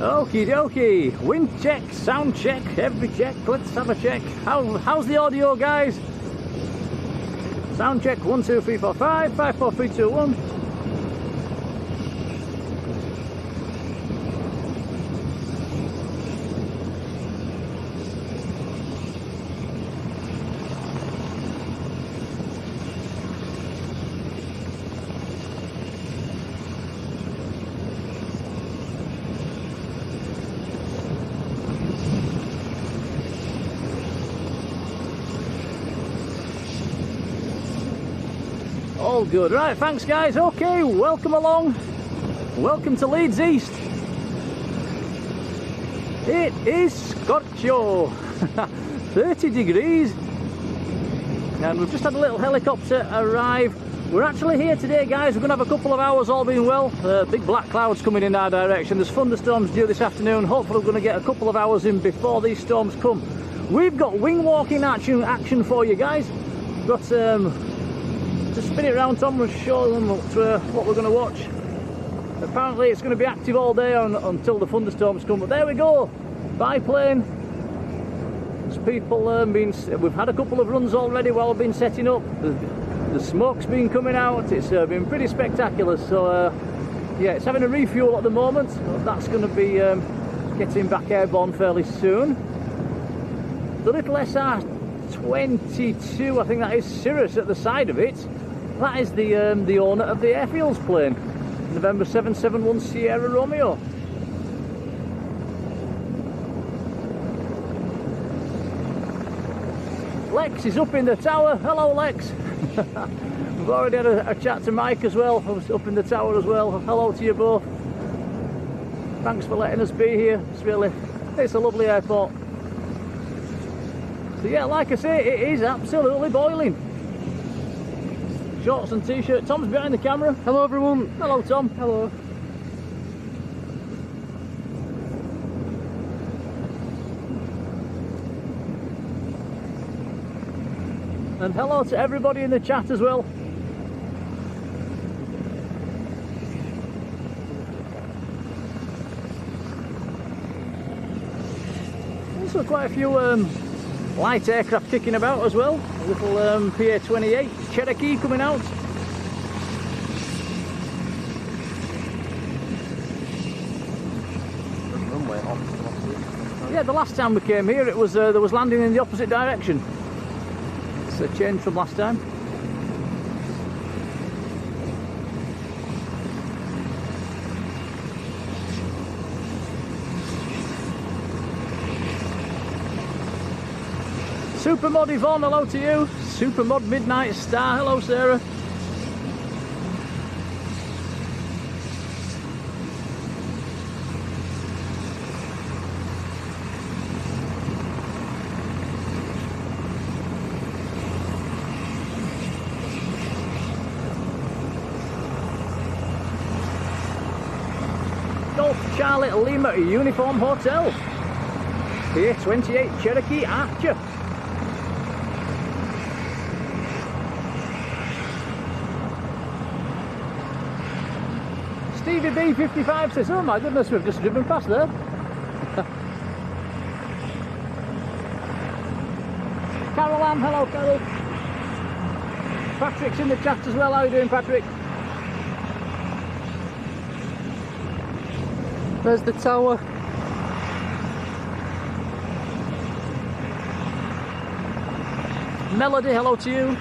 Okie dokie, wind check, sound check, every check, let's have a check. How's the audio, guys? Sound check, 1 2 3 4 5 5 4 3 2 1. All good. Right, thanks guys. Okay, welcome along. Welcome to Leeds East. It is Scorcho. 30 degrees. And we've just had a little helicopter arrive. We're actually here today, guys. We're going to have a couple of hours, all being well. Big black clouds coming in our direction. There's thunderstorms due this afternoon. Hopefully we're going to get a couple of hours in before these storms come. We've got wing walking action for you guys. We've got to spin it around, Tom, and show them what we're going to watch. Apparently it's going to be active all day until the thunderstorms come, but there we go, biplane. There's people we've had a couple of runs already while we've been setting up. The smoke's been coming out. It's been pretty spectacular. So yeah, it's having a refuel at the moment. That's going to be getting back airborne fairly soon. The little SR22, I think that is Cirrus at the side of it. That is the owner of the airfields plane, November 771 Sierra Romeo. Lex is up in the tower. Hello, Lex. We've already had a chat to Mike as well, who's up in the tower as well. Hello to you both. Thanks for letting us be here. It's a lovely airport. So yeah, like I say, it is absolutely boiling. Shorts and t-shirt. Tom's behind the camera. Hello everyone. Hello Tom. Hello. And hello to everybody in the chat as well. Also quite a few light aircraft kicking about as well. A little PA-28 Cherokee coming out. Yeah, the last time we came here, it was there was landing in the opposite direction. It's a change from last time. Supermod Yvonne, hello to you. Supermod Midnight Star, hello Sarah. Golf Charlie Lima Uniform Hotel. Here, 28 Cherokee Archer. Stevie B55 says, oh my goodness, we've just driven past there. Caroline, hello Carol. Patrick's in the chat as well. How are you doing, Patrick? There's the tower. Melody, hello to you.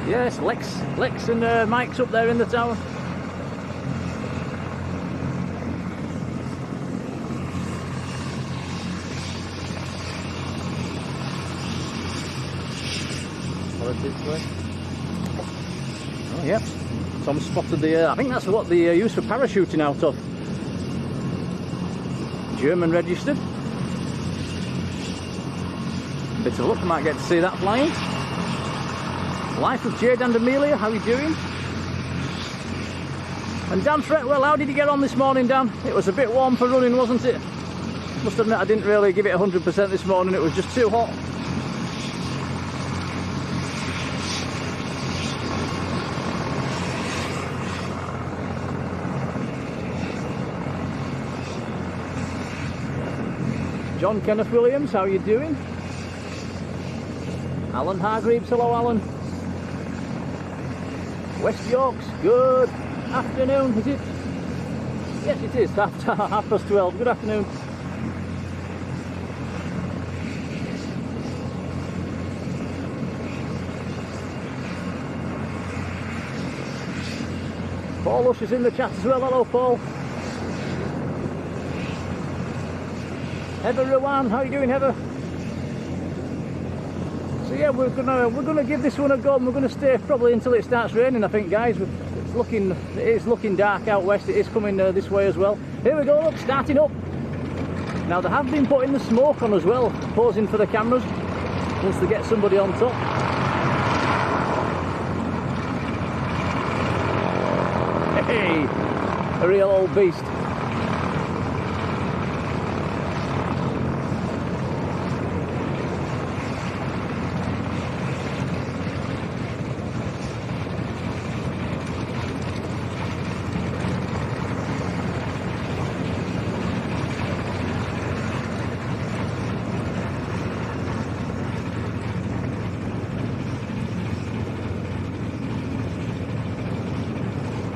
Yes, Lex and Mike's up there in the tower. Oh, yep. Tom spotted the, I think that's what they use for parachuting out of. German registered. Bit of luck, might get to see that flying. Life of Jade and Amelia, how are you doing? And Dan Fretwell, how did you get on this morning, Dan? It was a bit warm for running, wasn't it? Must admit I didn't really give it 100% this morning, it was just too hot. John Kenneth Williams, how you doing? Alan Hargreaves, hello Alan. West Yorks, good afternoon, is it? Yes it is, half past 12, good afternoon. Paul Lush is in the chat as well, hello Paul. Heather Rowan, how are you doing Heather? So yeah, we're gonna give this one a go, and we're gonna stay probably until it starts raining, I think guys. It is looking dark out west, it is coming this way as well. Here we go, look, starting up. Now they have been putting the smoke on as well, posing for the cameras, once they get somebody on top. Hey, a real old beast.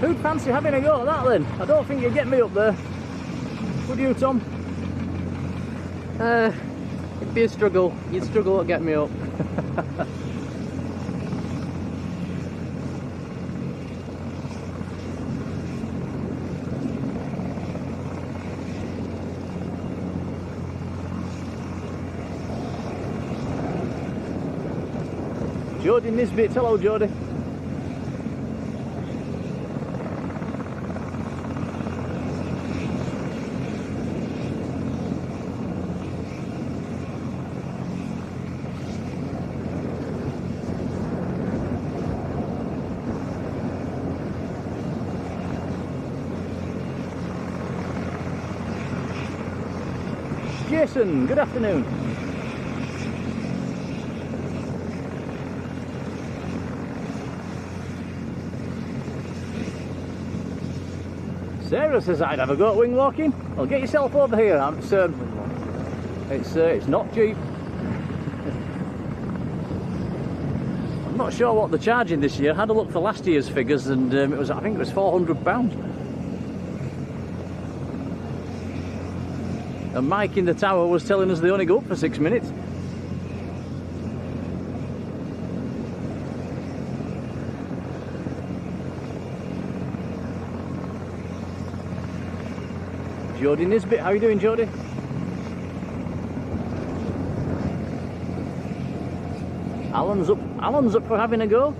Who'd fancy having a go at that then? I don't think you'd get me up there. Would you, Tom? It'd be a struggle. You'd struggle to get me up. Jodie Nisbet, hello Jodie. Jason, good afternoon. Sarah says I'd have a go at wing walking. Well, get yourself over here. It's not cheap. I'm not sure what they're charging this year. I had a look for last year's figures, and I think it was £400. And Mike in the tower was telling us they only go up for 6 minutes. Jodie Nisbet, how are you doing Jodie? Alan's up for having a go.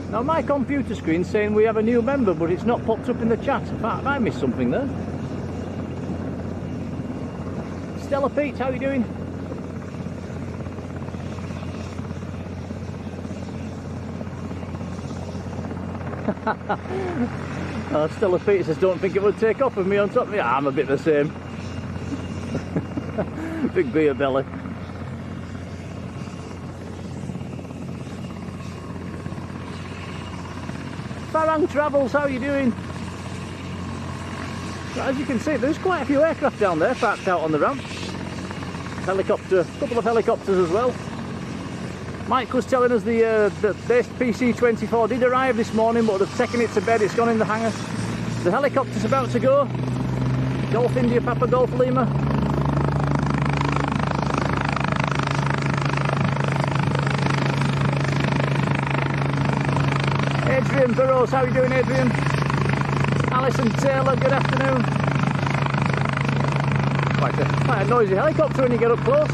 Now my computer screen's saying we have a new member, but it's not popped up in the chat. Have I missed something there? Stella Pete, how are you doing? Stella Pete says, don't think it would take off with me on top of me. I'm a bit the same. Big beer belly. Farang Travels, how are you doing? So as you can see, there's quite a few aircraft down there parked out on the ramp. Helicopter, a couple of helicopters as well. Mike was telling us the base PC-24 did arrive this morning, but they've taken it to bed, it's gone in the hangar. The helicopter's about to go. Golf India Papa Golf Lima. Adrian Burrows, how are you doing Adrian? Alison Taylor, good afternoon. Quite a noisy helicopter when you get up close.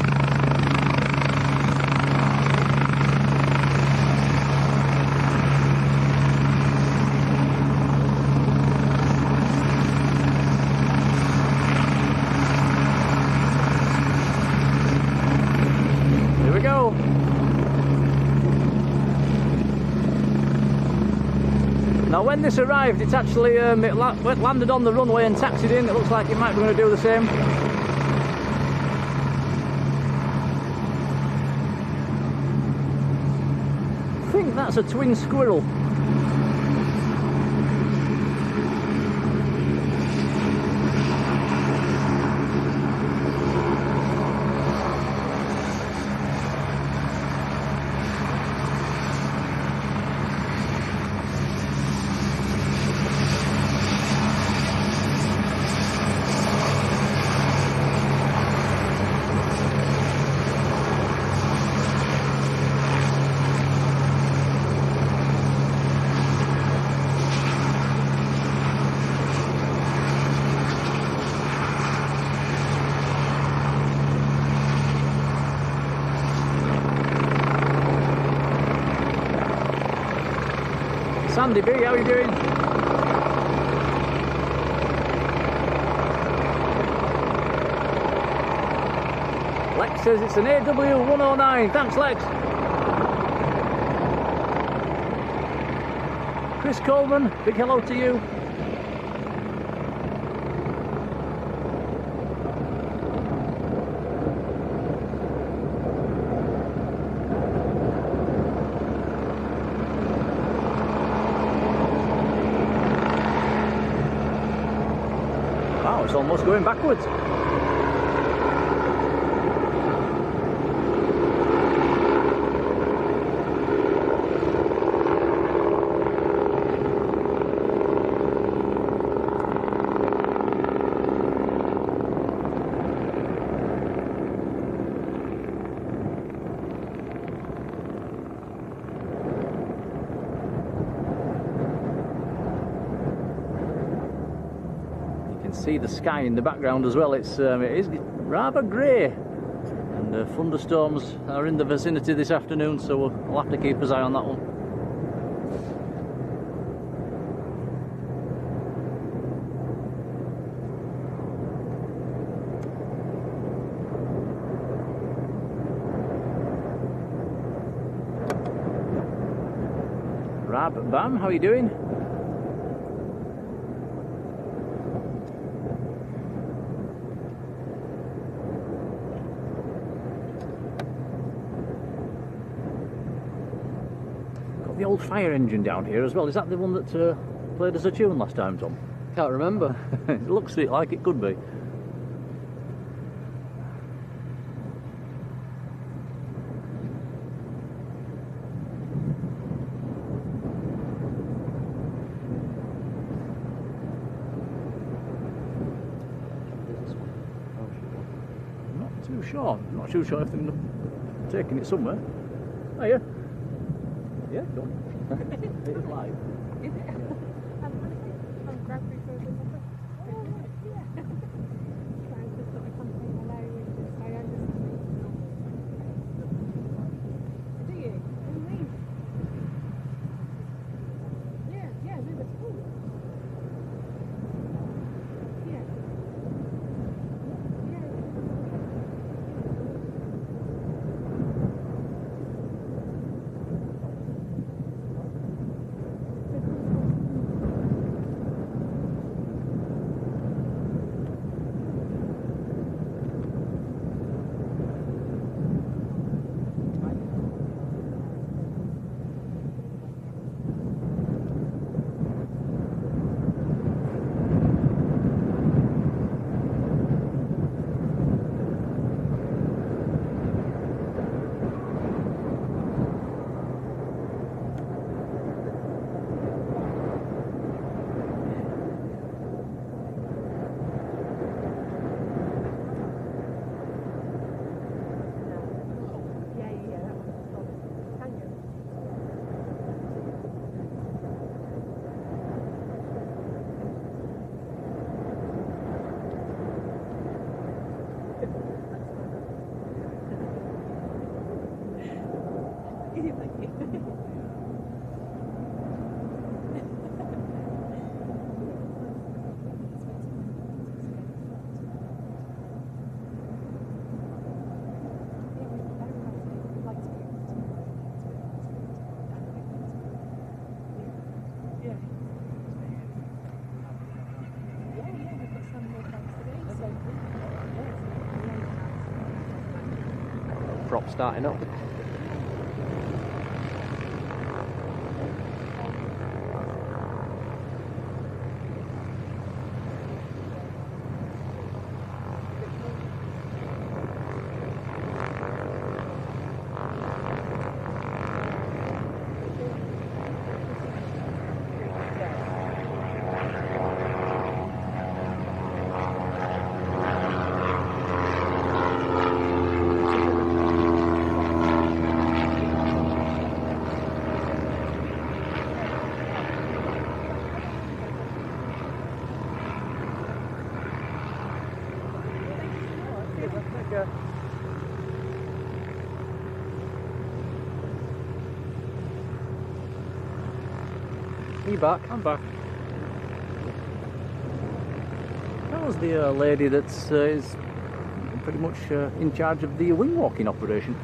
Now when this arrived, it actually landed on the runway and taxied in. It looks like it might be going to do the same. think that's a twin squirrel. Sandy B, how are you doing? Lex says it's an AW109. Thanks, Lex. Chris Coleman, big hello to you. Wow, it's almost going backwards. See the sky in the background as well. It is rather grey, and thunderstorms are in the vicinity this afternoon, so we'll have to keep an eye on that one. Rab Bam, how are you doing? The old fire engine down here as well. Is that the one that played us a tune last time, Tom? Can't remember. It looks like it could be. Not too sure. Not too sure if they're taking it somewhere. Are you? Yeah, go on. It is live. Is it? I'm grabbing for the number. Oh, yeah. Trying to sort of contain my language. I understand. Do you? What do you mean? Yeah, we were school. Yeah. Prop starting up. Take care. Are you back? I'm back. That was the lady that is pretty much in charge of the wing walking operation.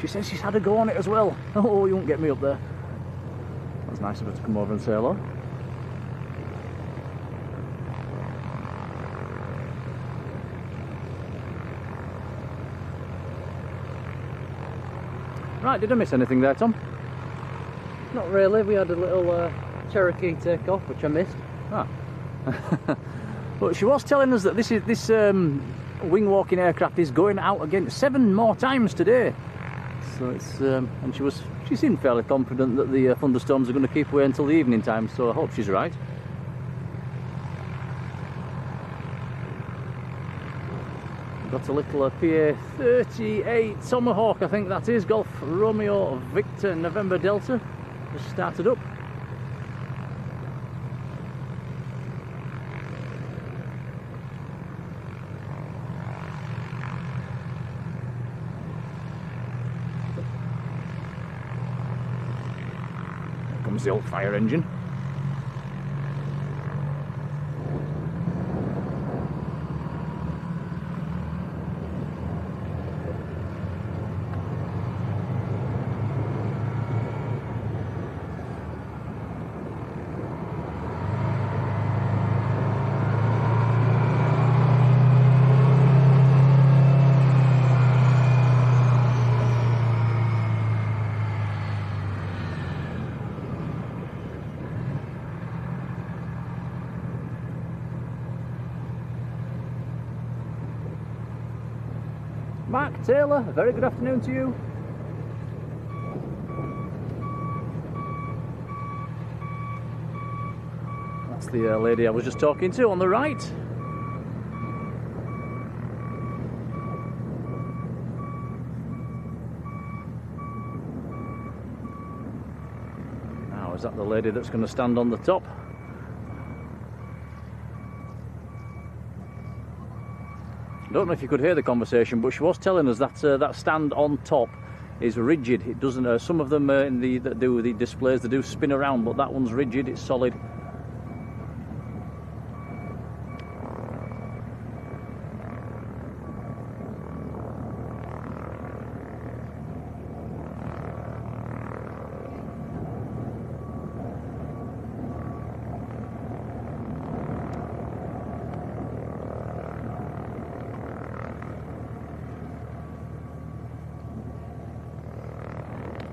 She says she's had a go on it as well. Oh, you won't get me up there. That's nice of her to come over and say hello. Right, did I miss anything there, Tom? Not really. We had a little Cherokee take off, which I missed. Ah. But she was telling us that this wing walking aircraft is going out again 7 more times today. So it's and she seemed fairly confident that the thunderstorms are going to keep away until the evening time. So I hope she's right. Got a little PA-38 Tomahawk, I think that is, Golf Romeo Victor November Delta, just started up. Here comes the old fire engine. Mark Taylor, a very good afternoon to you. That's the lady I was just talking to on the right. Now, is that the lady that's going to stand on the top? I don't know if you could hear the conversation, but she was telling us that that stand on top is rigid. It doesn't. Some of them that do the displays, they do spin around, but that one's rigid. It's solid.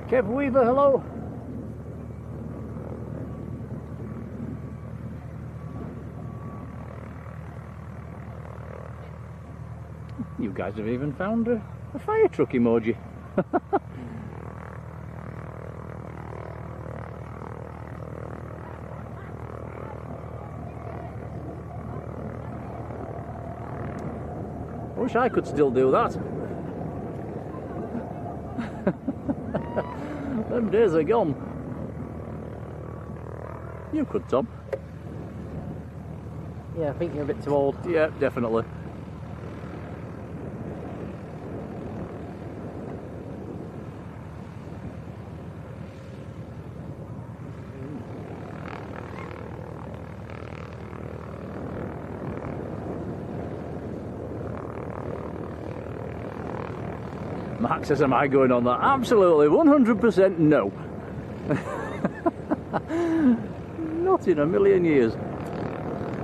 Kev Weaver, hello. You guys have even found a fire truck emoji. I wish I could still do that. Them days are gone. You could, Tom. Yeah, I think you're a bit too old. Yeah, definitely. Mark says, am I going on that? Absolutely, 100% no. Not in a million years.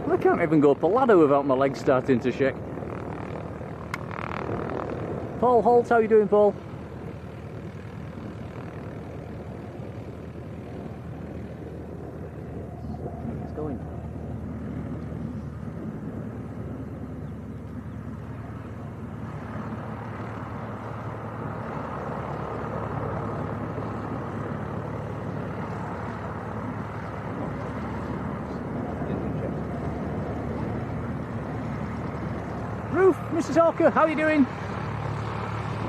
I can't even go up a ladder without my legs starting to shake. Paul Holt, how are you doing, Paul? It's going. Roof, Mrs. Hawker, how are you doing?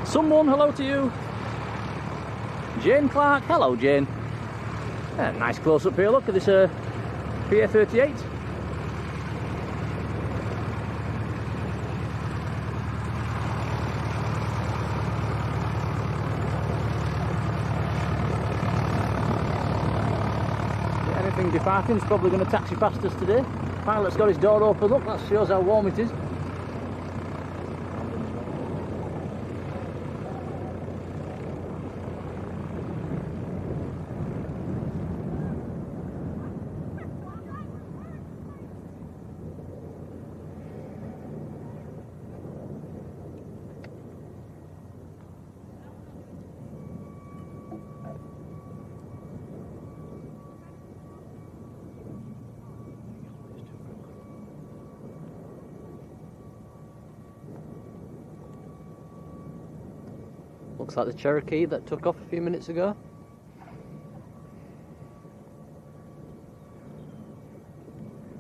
Someone, hello to you. Jane Clark, hello Jane. Nice close up here, look at this PA-38. Chimney Farthing's probably going to taxi past us today. Pilot's got his door open up, that shows how warm it is. Looks like the Cherokee that took off a few minutes ago.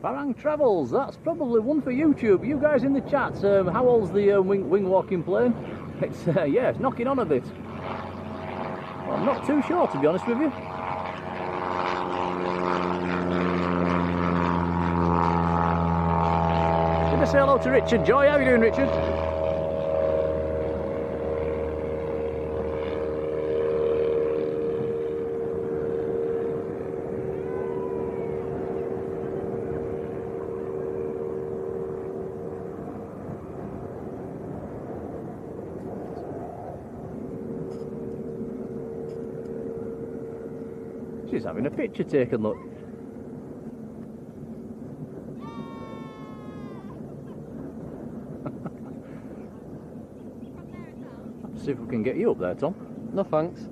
Farang Travels, that's probably one for YouTube. You guys in the chat, how old's the wing walking plane? It's, yeah, it's knocking on a bit. Well, I'm not too sure, to be honest with you. Did I say hello to Richard Joy? How are you doing, Richard? She's having a picture taken, look. See if we can get you up there, Tom. No thanks.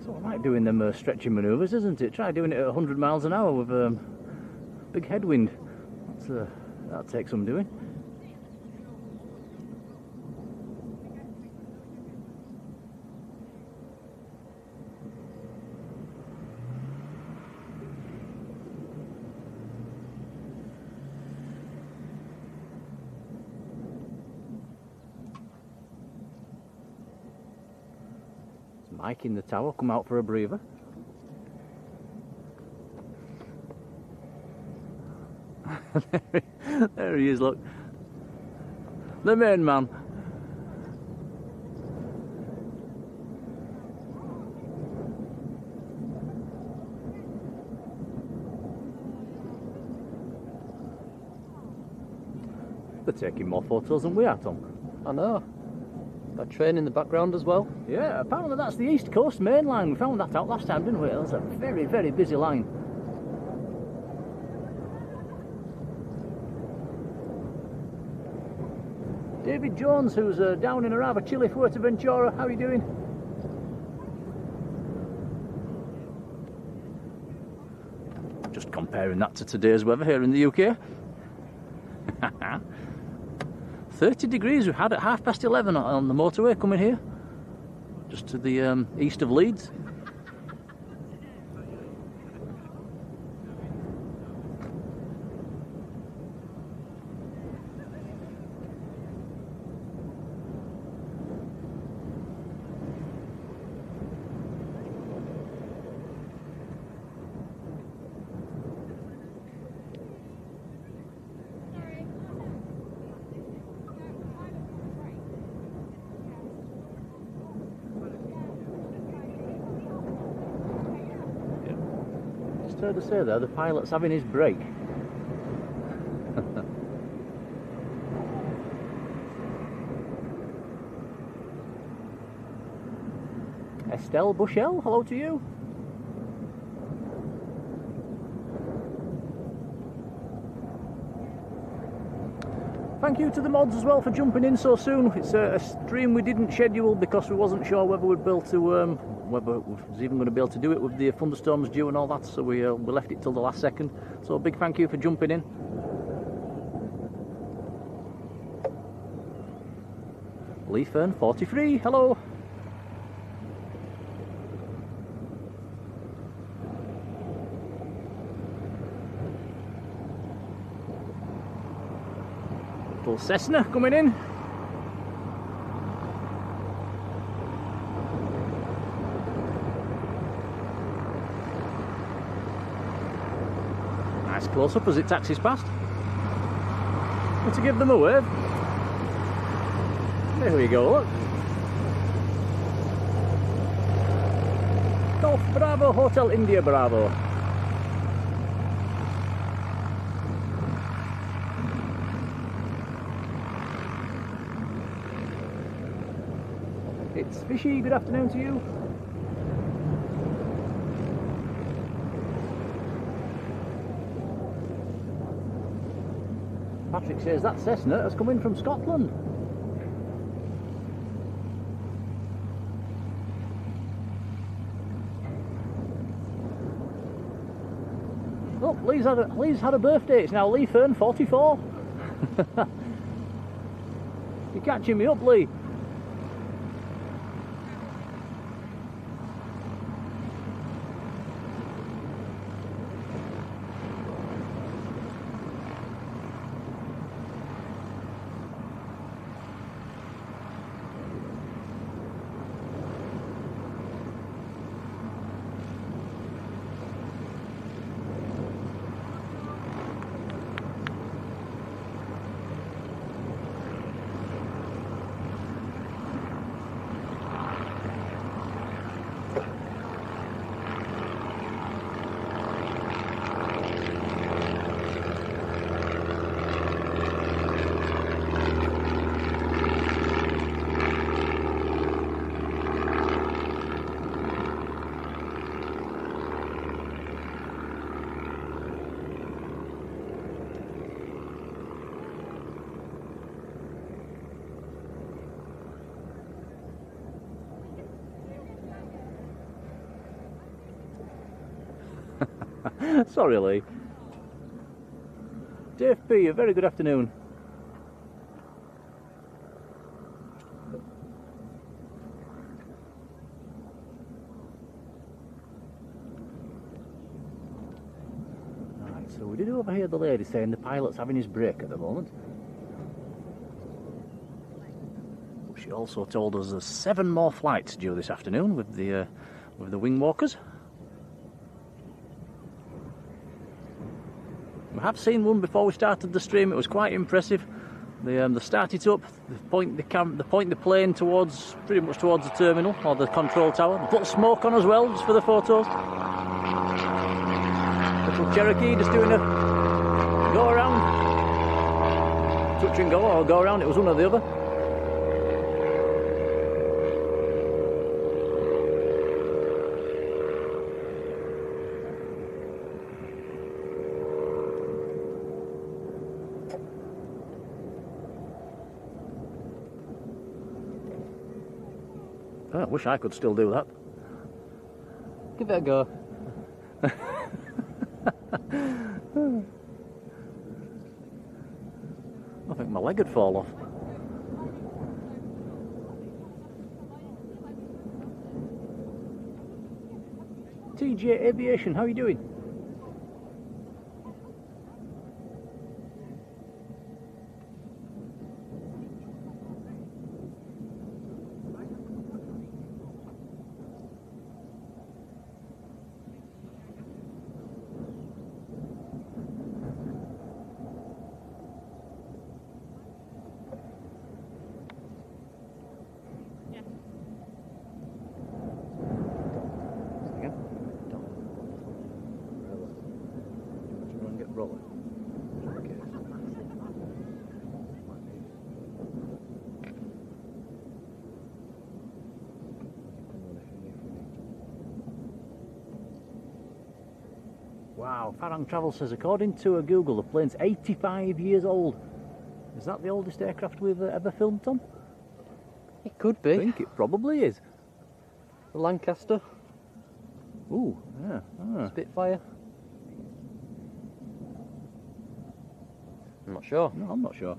So I like doing them stretching manoeuvres, isn't it? Try doing it at 100 miles an hour with big headwind. That'll take some doing. Mike in the tower, come out for a breather. There he is, look. The main man. They're taking more photos than we are, Tom. I know. That train in the background as well. Yeah, apparently that's the East Coast main line. We found that out last time, didn't we? That's a very, very busy line. David Jones, who's down in a rather chilly Fuerteventura, how are you doing? Just comparing that to today's weather here in the UK. 30 degrees we've had at 11:30 on the motorway coming here, just to the east of Leeds. Heard to say there, the pilot's having his break. Estelle Bushell, hello to you. Thank you to the mods as well for jumping in so soon. It's a stream we didn't schedule because we wasn't sure whether we'd be able to whether we was even going to be able to do it with the thunderstorms due and all that, so we left it till the last second. So a big thank you for jumping in. Leafern 43, hello. Little Cessna coming in. Nice close up as it taxis past. Want to give them a wave? There we go, look. Golf Bravo Hotel India Bravo. It's Fishy, good afternoon to you. Patrick says that Cessna has come in from Scotland. Oh, Lee's had a birthday. It's now Lee Fern 44. You're catching me up, Lee. Sorry, Lee. Dave P, a very good afternoon. Right, so we did overhear the lady saying the pilot's having his break at the moment. But she also told us there's 7 more flights due this afternoon with the wing walkers. We have seen one before we started the stream. It was quite impressive. They start it up, they point the plane towards, pretty much towards the terminal or the control tower. They put smoke on as well, just for the photos. Little Cherokee just doing a go around, touch and go, or go around. It was one or the other. I wish I could still do that. Give it a go. I think my leg would fall off. TJ Aviation, how are you doing? Wow, Farang Travel says, according to Google, the plane's 85 years old. Is that the oldest aircraft we've ever filmed, Tom? It could be. I think it probably is. The Lancaster. Ooh, yeah. Spitfire. I'm not sure. No, I'm not sure.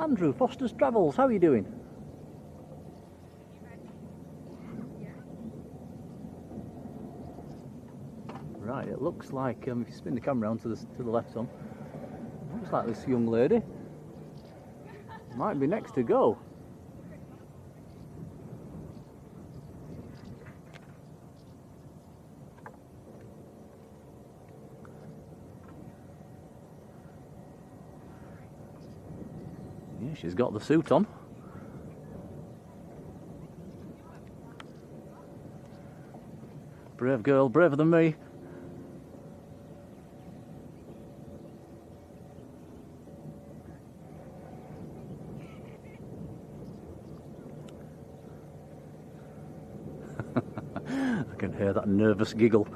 Andrew, Foster's Travels, how are you doing? Right, It looks like, if you spin the camera around to the left, Tom, looks like this young lady might be next to go. Yeah, she's got the suit on. Brave girl, braver than me. I can hear that nervous giggle.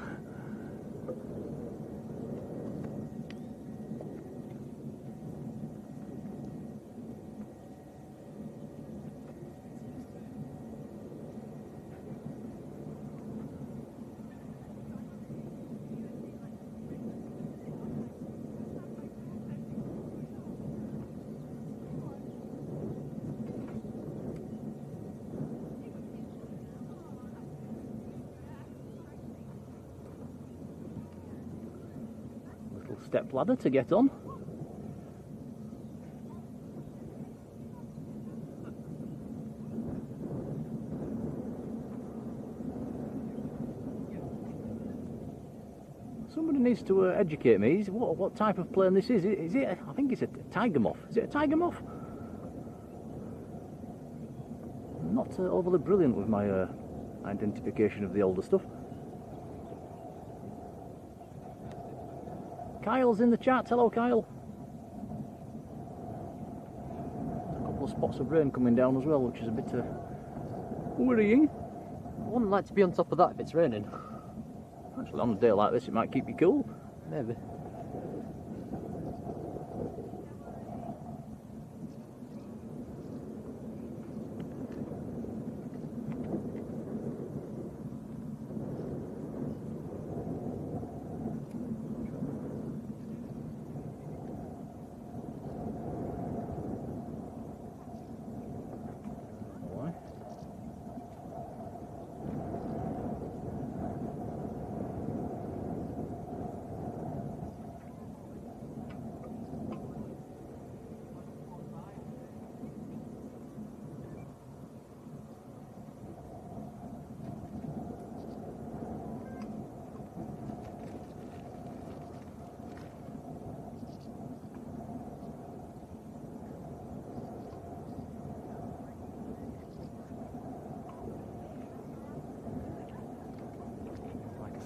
Step ladder to get on. Somebody needs to educate me. What type of plane this is? Is it? I think it's a tiger moth. Is it a tiger moth? I'm not overly brilliant with my identification of the older stuff. Kyle's in the chat. Hello, Kyle. A couple of spots of rain coming down as well, which is a bit worrying. I wouldn't like to be on top of that if it's raining. Actually, on a day like this, it might keep you cool. Maybe.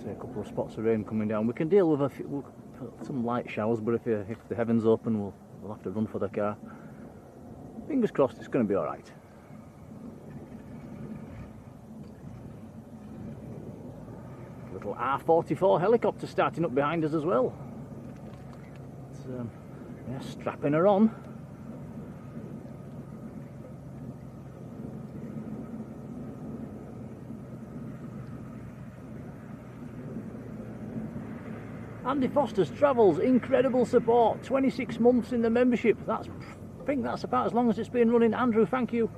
A couple of spots of rain coming down. We can deal with some light showers, but if the heavens open, we'll have to run for the car. Fingers crossed, it's going to be all right. Little R44 helicopter starting up behind us as well. It's, yeah, strapping her on. Andy Foster's Travels, incredible support, 26 months in the membership. I think that's about as long as it's been running. Andrew, thank you.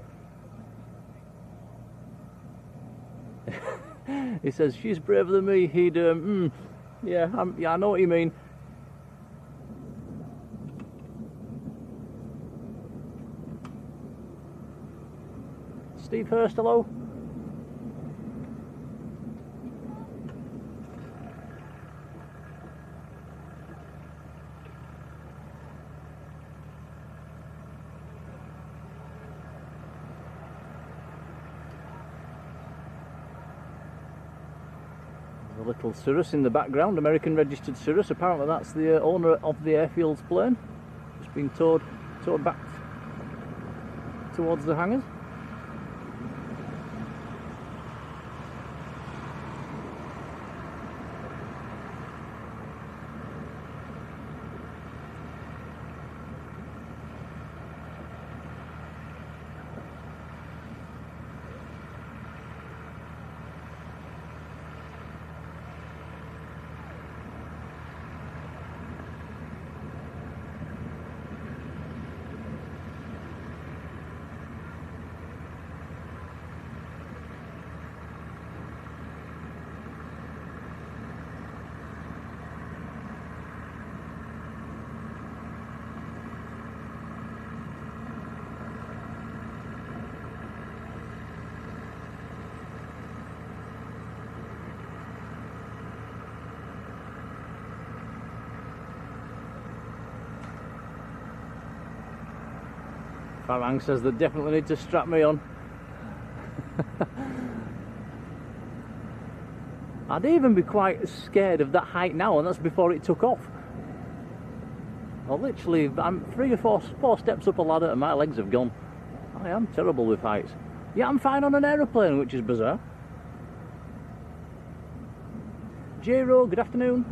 He says, she's braver than me. He'd, yeah, I know what you mean. Steve Hurst, hello. A little Cirrus in the background, American registered Cirrus. Apparently that's the owner of the airfield's plane. Just being towed back towards the hangars. Farang says they definitely need to strap me on. I'd even be quite scared of that height now, and that's before it took off. Well, literally, I'm 3 or 4 steps up a ladder and my legs have gone. I am terrible with heights. Yeah, I'm fine on an aeroplane, which is bizarre. J-Ro, good afternoon.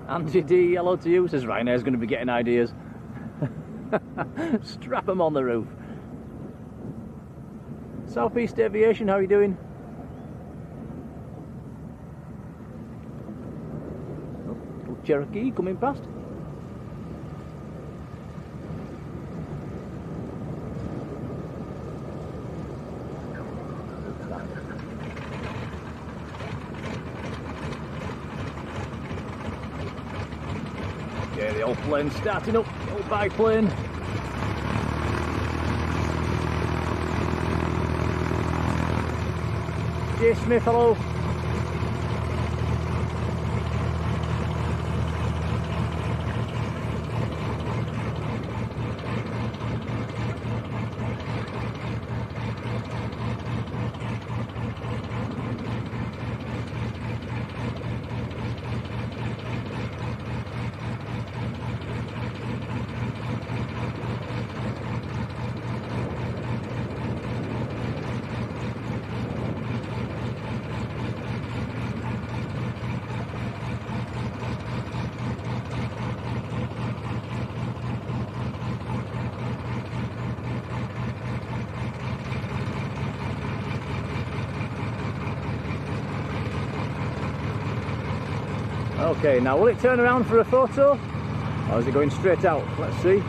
Andy D, hello to you, says Ryanair's going to be getting ideas. Strap them on the roof. Southeast Aviation, how are you doing? Oh, little Cherokee coming past. Okay, the old plane starting up, the old biplane. Jay Smith, hello. Okay, now will it turn around for a photo? Or is it going straight out? Let's see.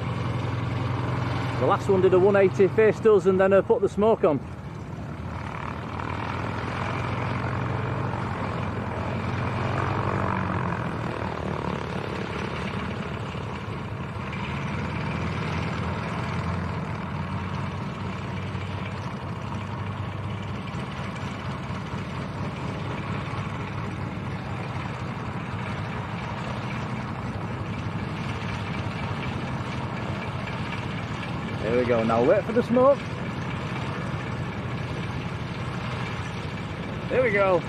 The last one did a 180, faced us and then put the smoke on. There we go, now wait for the smoke. There we go.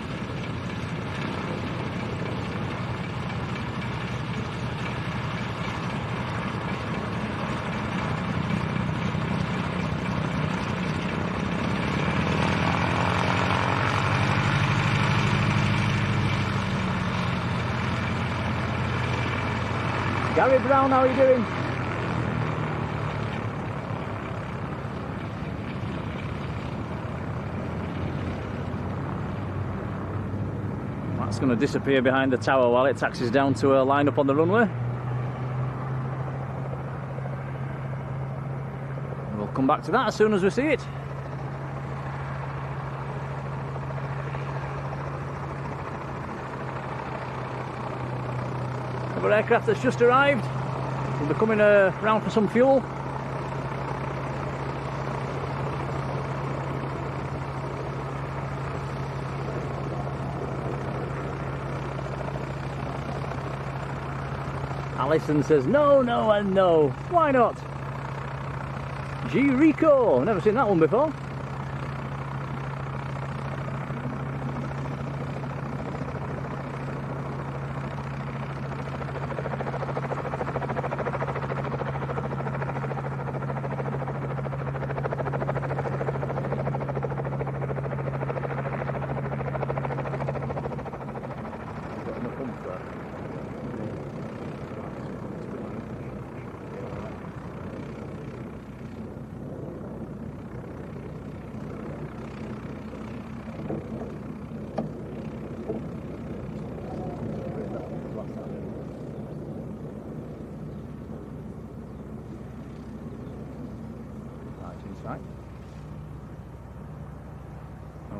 Gary Brown, how are you doing? That's going to disappear behind the tower while it taxis down to a line up on the runway. We'll come back to that as soon as we see it. Another aircraft that's just arrived. We'll be coming round for some fuel. Alison says no, no and no. Why not? G Rico, never seen that one before.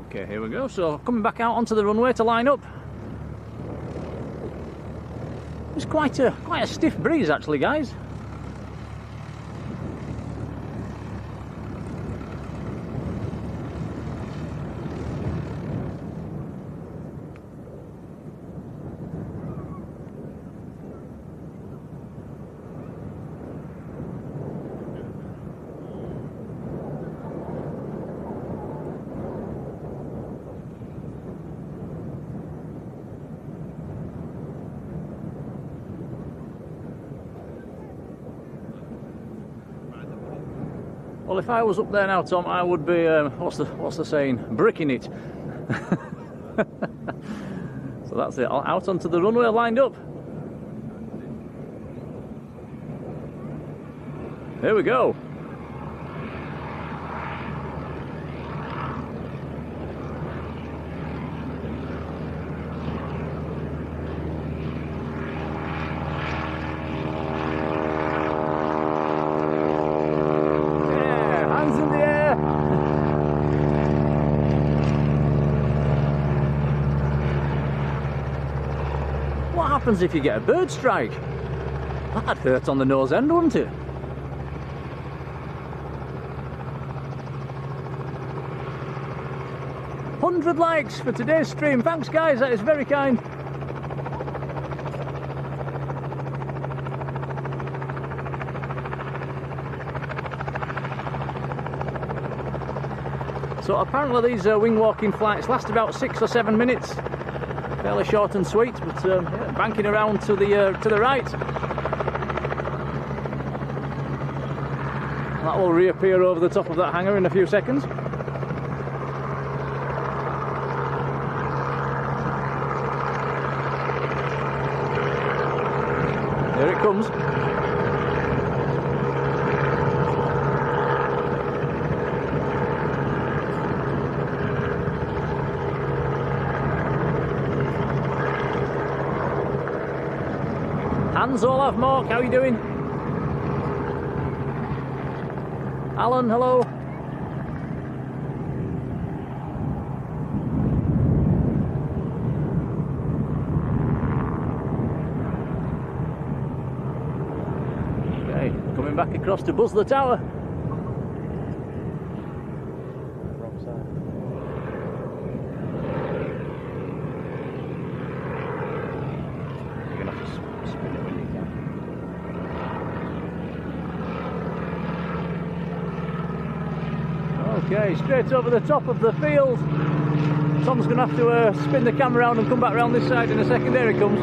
Okay, here we go. So coming back out onto the runway to line up. It's quite a stiff breeze actually, guys. Well, if I was up there now, Tom, I would be, what's the saying? Bricking it. So that's it, out onto the runway, lined up. Here we go. What happens if you get a bird strike? That'd hurt on the nose end, wouldn't it? $100 likes for today's stream. Thanks guys, that is very kind. So apparently these wing walking flights last about 6 or 7 minutes. Fairly short and sweet, but yeah, banking around to the right. That will reappear over the top of that hangar in a few seconds. Here it comes. Hans Olaf Mark, how are you doing? Alan, hello. Okay, coming back across to buzz the tower. Wrong side. You're gonna have to spin it when you can. Okay, straight over the top of the field. Tom's going to have to spin the camera around and come back around this side in a second. There he comes.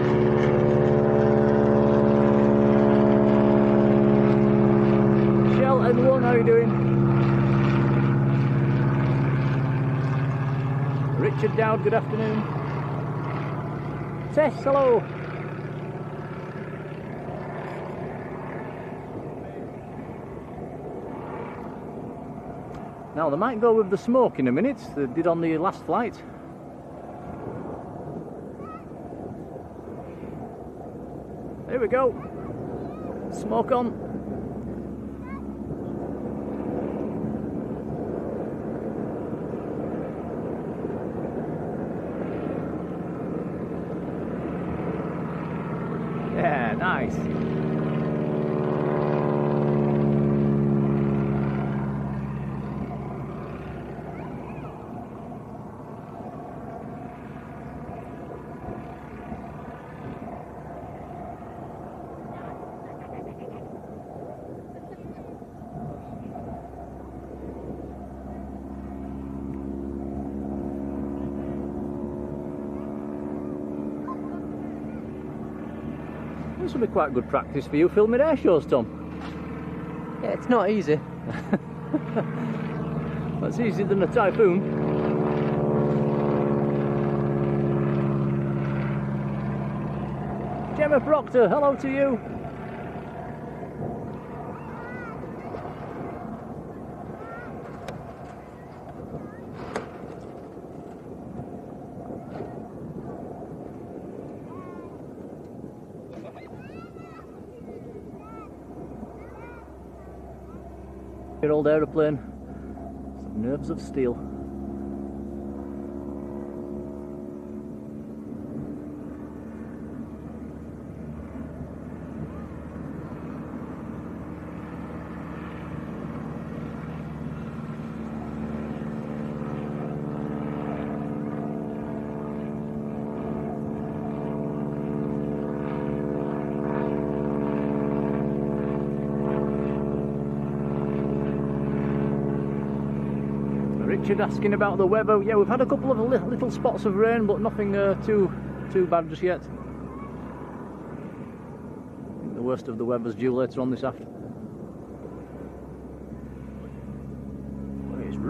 Shell and One, how are you doing? Richard Dowd, good afternoon. Tess, hello. Now they might go with the smoke in a minute, they did on the last flight. Here we go. Smoke on. Yeah, nice. This will be quite good practice for you filming air shows, Tom. Yeah, it's not easy. That's easier than a typhoon. Gemma Proctor, hello to you. Your old aeroplane, some nerves of steel. Richard asking about the weather. Yeah, we've had a couple of little spots of rain, but nothing too bad just yet. I think the worst of the weather's due later on this afternoon.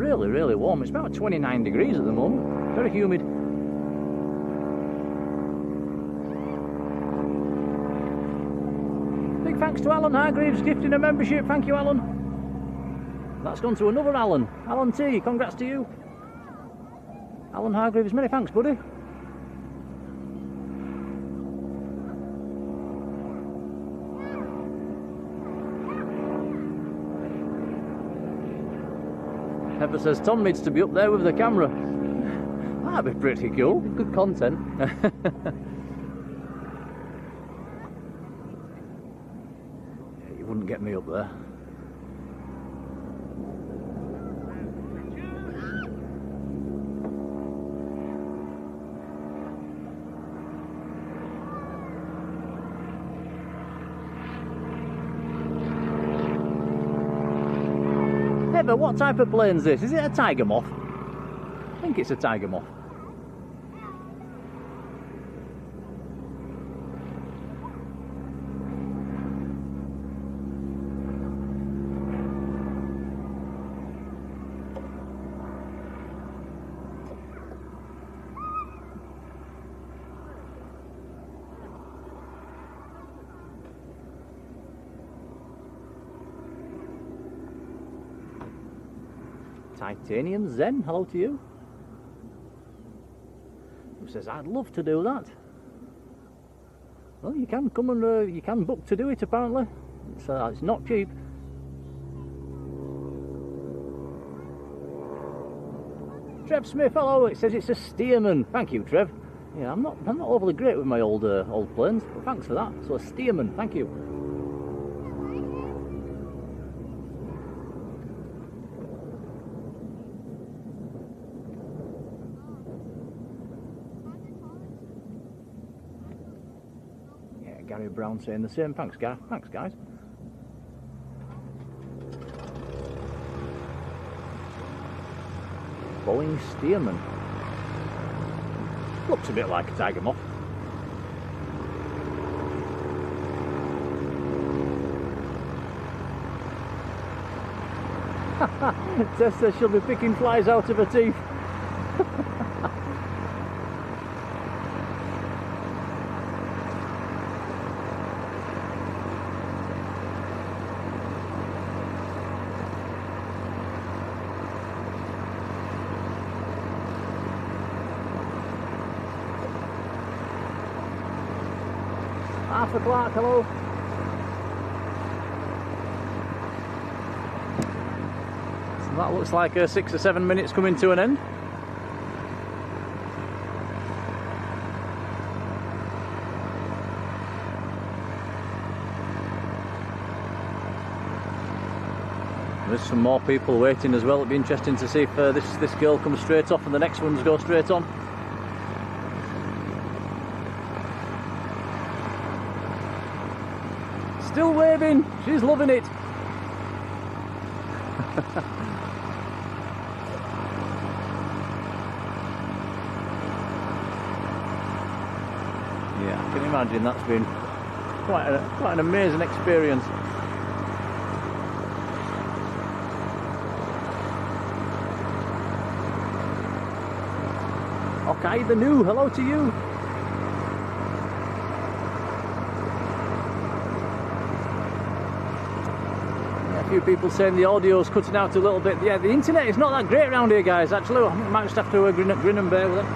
really, really warm. It's about 29 degrees at the moment. Very humid. Big thanks to Alan Hargreaves gifting a membership. Thank you, Alan. That's gone to another Alan. Alan T, congrats to you. Alan Hargreaves, many thanks, buddy. Heather says Tom needs to be up there with the camera. That'd be pretty cool. Good content. Yeah, you wouldn't get me up there. But what type of plane's this? Is it a tiger moth? I think it's a tiger moth. Titanium Zen, hello to you. Who says I'd love to do that? Well, you can come and you can book to do it. Apparently, it's not cheap. Trev Smith, hello. It says it's a Stearman. Thank you, Trev. Yeah, I'm not overly great with my old planes, but thanks for that. So a Stearman, thank you. Gary Brown saying the same. Thanks, Gary. Thanks, guys. Boeing Stearman. Looks a bit like a tiger moth. Tess says she'll be picking flies out of her teeth. Arthur Clark, hello. So that looks like 6 or 7 minutes coming to an end. There's some more people waiting as well. It'll be interesting to see if this girl comes straight off and the next ones go straight on. Still waving, she's loving it. Yeah, I can imagine that's been quite an amazing experience. Okay, the new, hello to you. A few people saying the audio's cutting out a little bit. Yeah, the internet is not that great around here, guys. Actually, I might just have to grin and bear with it.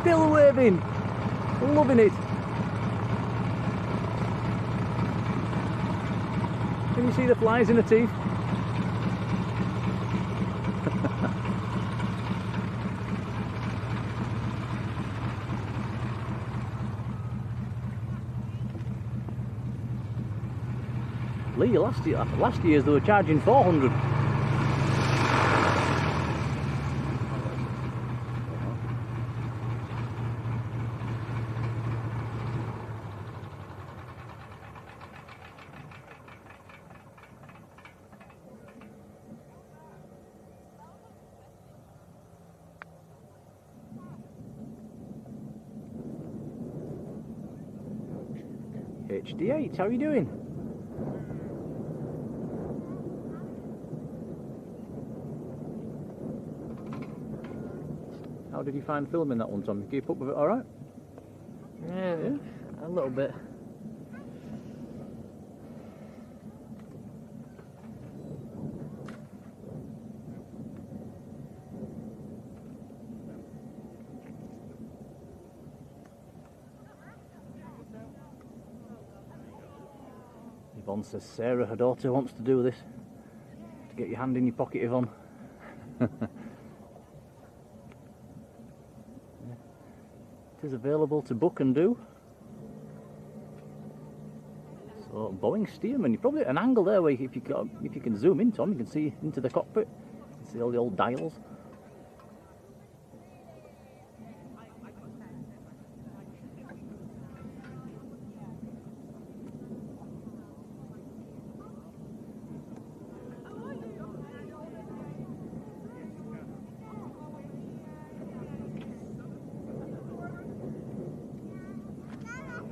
Still waving, loving it. Can you see the flies in the teeth? Lee, last year's they were charging 400. HD8, how are you doing? How did you find filming that one, Tom? You keep up with it alright? Yeah, a little bit. Yvonne says Sarah, her daughter, wants to do this. To get your hand in your pocket, Yvonne. It is available to book and do. So Boeing Stearman, you probably an angle there where if you can zoom in, Tom, you can see into the cockpit. You can see all the old dials.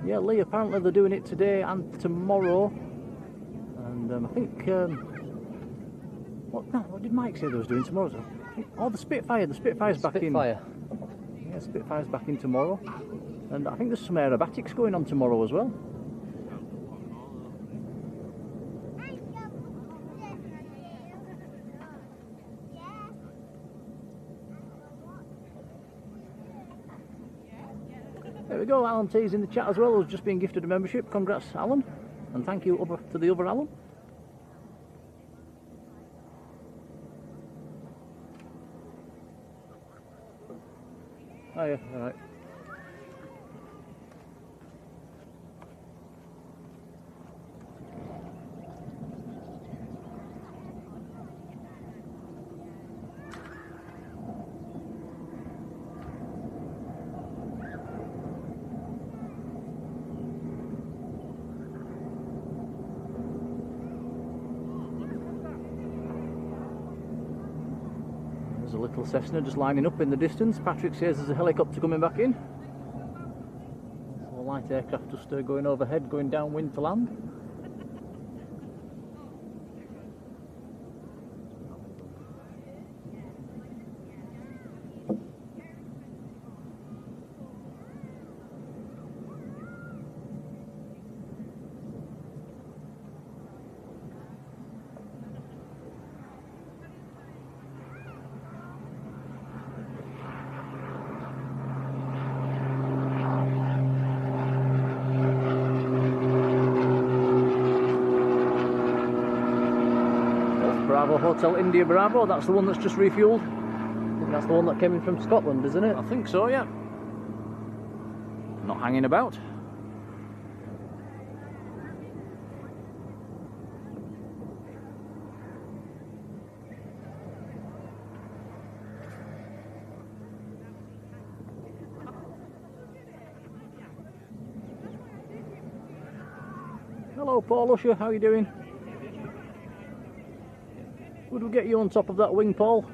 Yeah, Lee, apparently they're doing it today and tomorrow. And I think, what did Mike say they was doing tomorrow? Oh, the Spitfire's back in. Spitfire. Yeah, Spitfire's back in tomorrow. And I think there's some aerobatics going on tomorrow as well. There we go, Alan T's in the chat as well, who's just been gifted a membership. Congrats, Alan, and thank you to the other Alan. Oh yeah, alright. There's a little Cessna just lining up in the distance. Patrick says there's a helicopter coming back in. A light aircraft just going overhead, going downwind to land. Bravo Hotel India Bravo, that's the one that's just refueled. I think that's the one that came in from Scotland, isn't it? I think so, yeah. Not hanging about. Hello Paul Usher, how are you doing? Would we get you on top of that wing, Paul?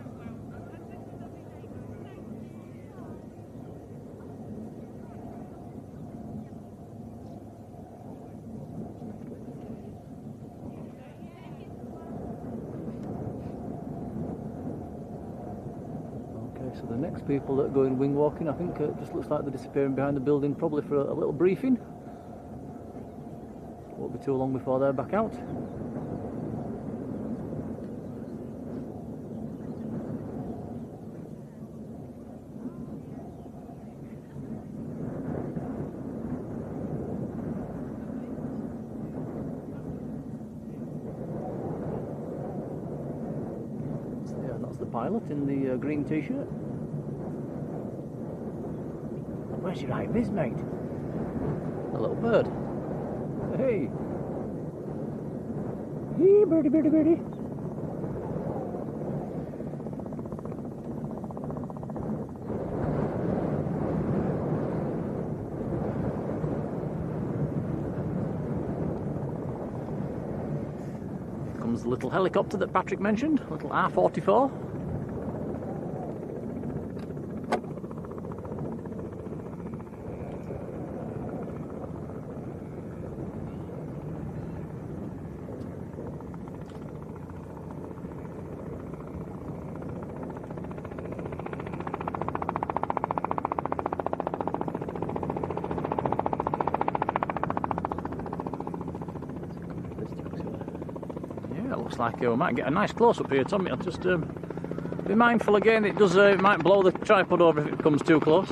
Okay, so the next people that are going wing walking, I think it just looks like they're disappearing behind the building, probably for a little briefing. Won't be too long before they're back out. Pilot in the green t-shirt. Where's your right viz, mate? A little bird. Hey. Hey, birdie, birdie, birdie. Here comes the little helicopter that Patrick mentioned, little R44. Looks like we might get a nice close-up here, Tommy. I'll just be mindful again. It does. It might blow the tripod over if it comes too close.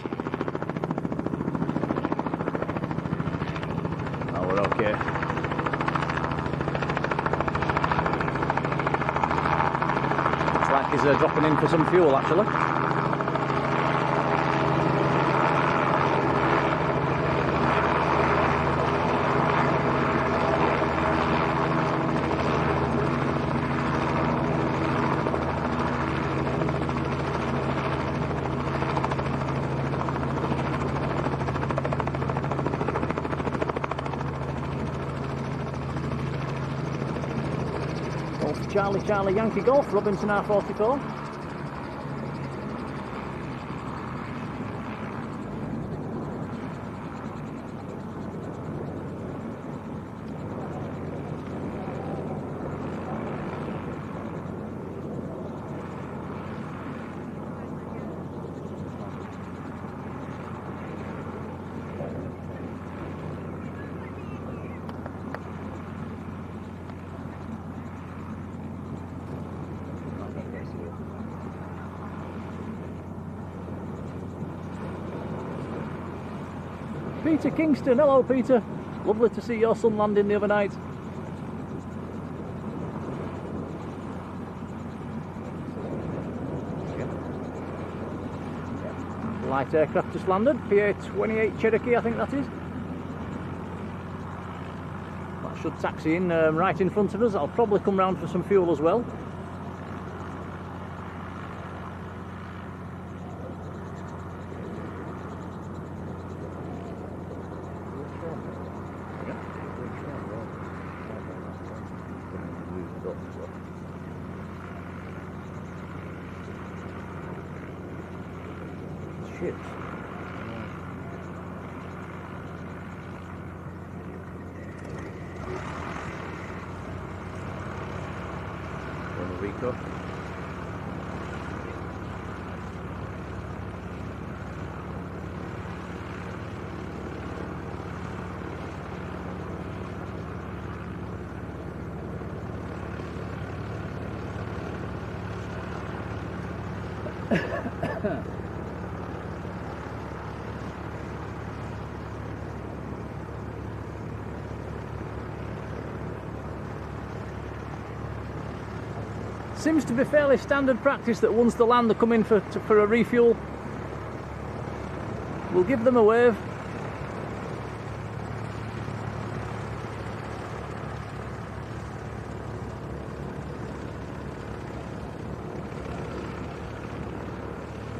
Oh, we're okay. Looks like he's dropping in for some fuel, actually. Charlie Yankee Golf, Robinson R44. Peter Kingston, hello Peter. Lovely to see your son landing the other night. Light aircraft just landed, PA-28 Cherokee I think that is. That should taxi in right in front of us. I'll probably come round for some fuel as well. Shit. Puerto Rico. Seems to be fairly standard practice that once they land they come in for a refuel. We'll give them a wave.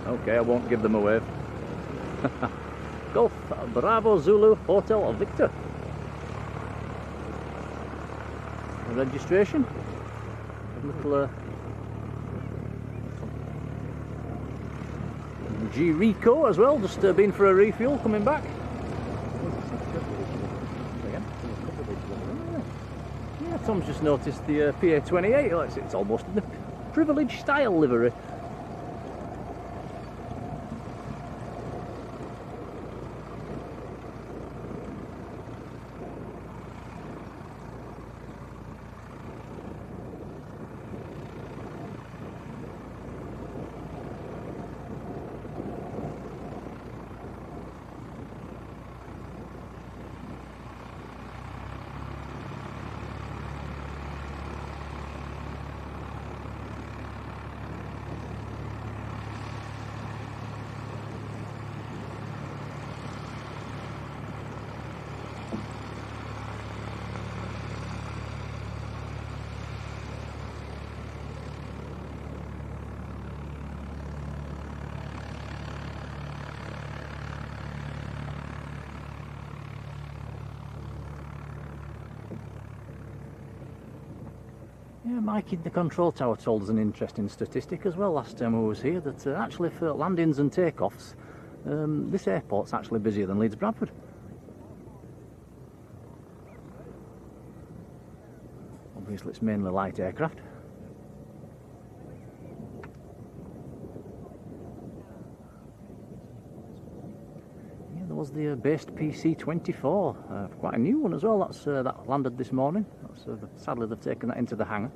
Okay, I won't give them a wave. Golf Bravo Zulu Hotel Victor. Registration. Little G Rico as well, just been for a refuel, coming back. Yeah, Tom's just noticed the PA-28. It's almost in the privileged style livery. Yeah, Mike in the control tower told us an interesting statistic as well last time we was here, that actually for landings and takeoffs, this airport's actually busier than Leeds Bradford. Obviously it's mainly light aircraft. Yeah, there was the based PC-24, quite a new one as well. That's that landed this morning. That's, sadly they've taken that into the hangar.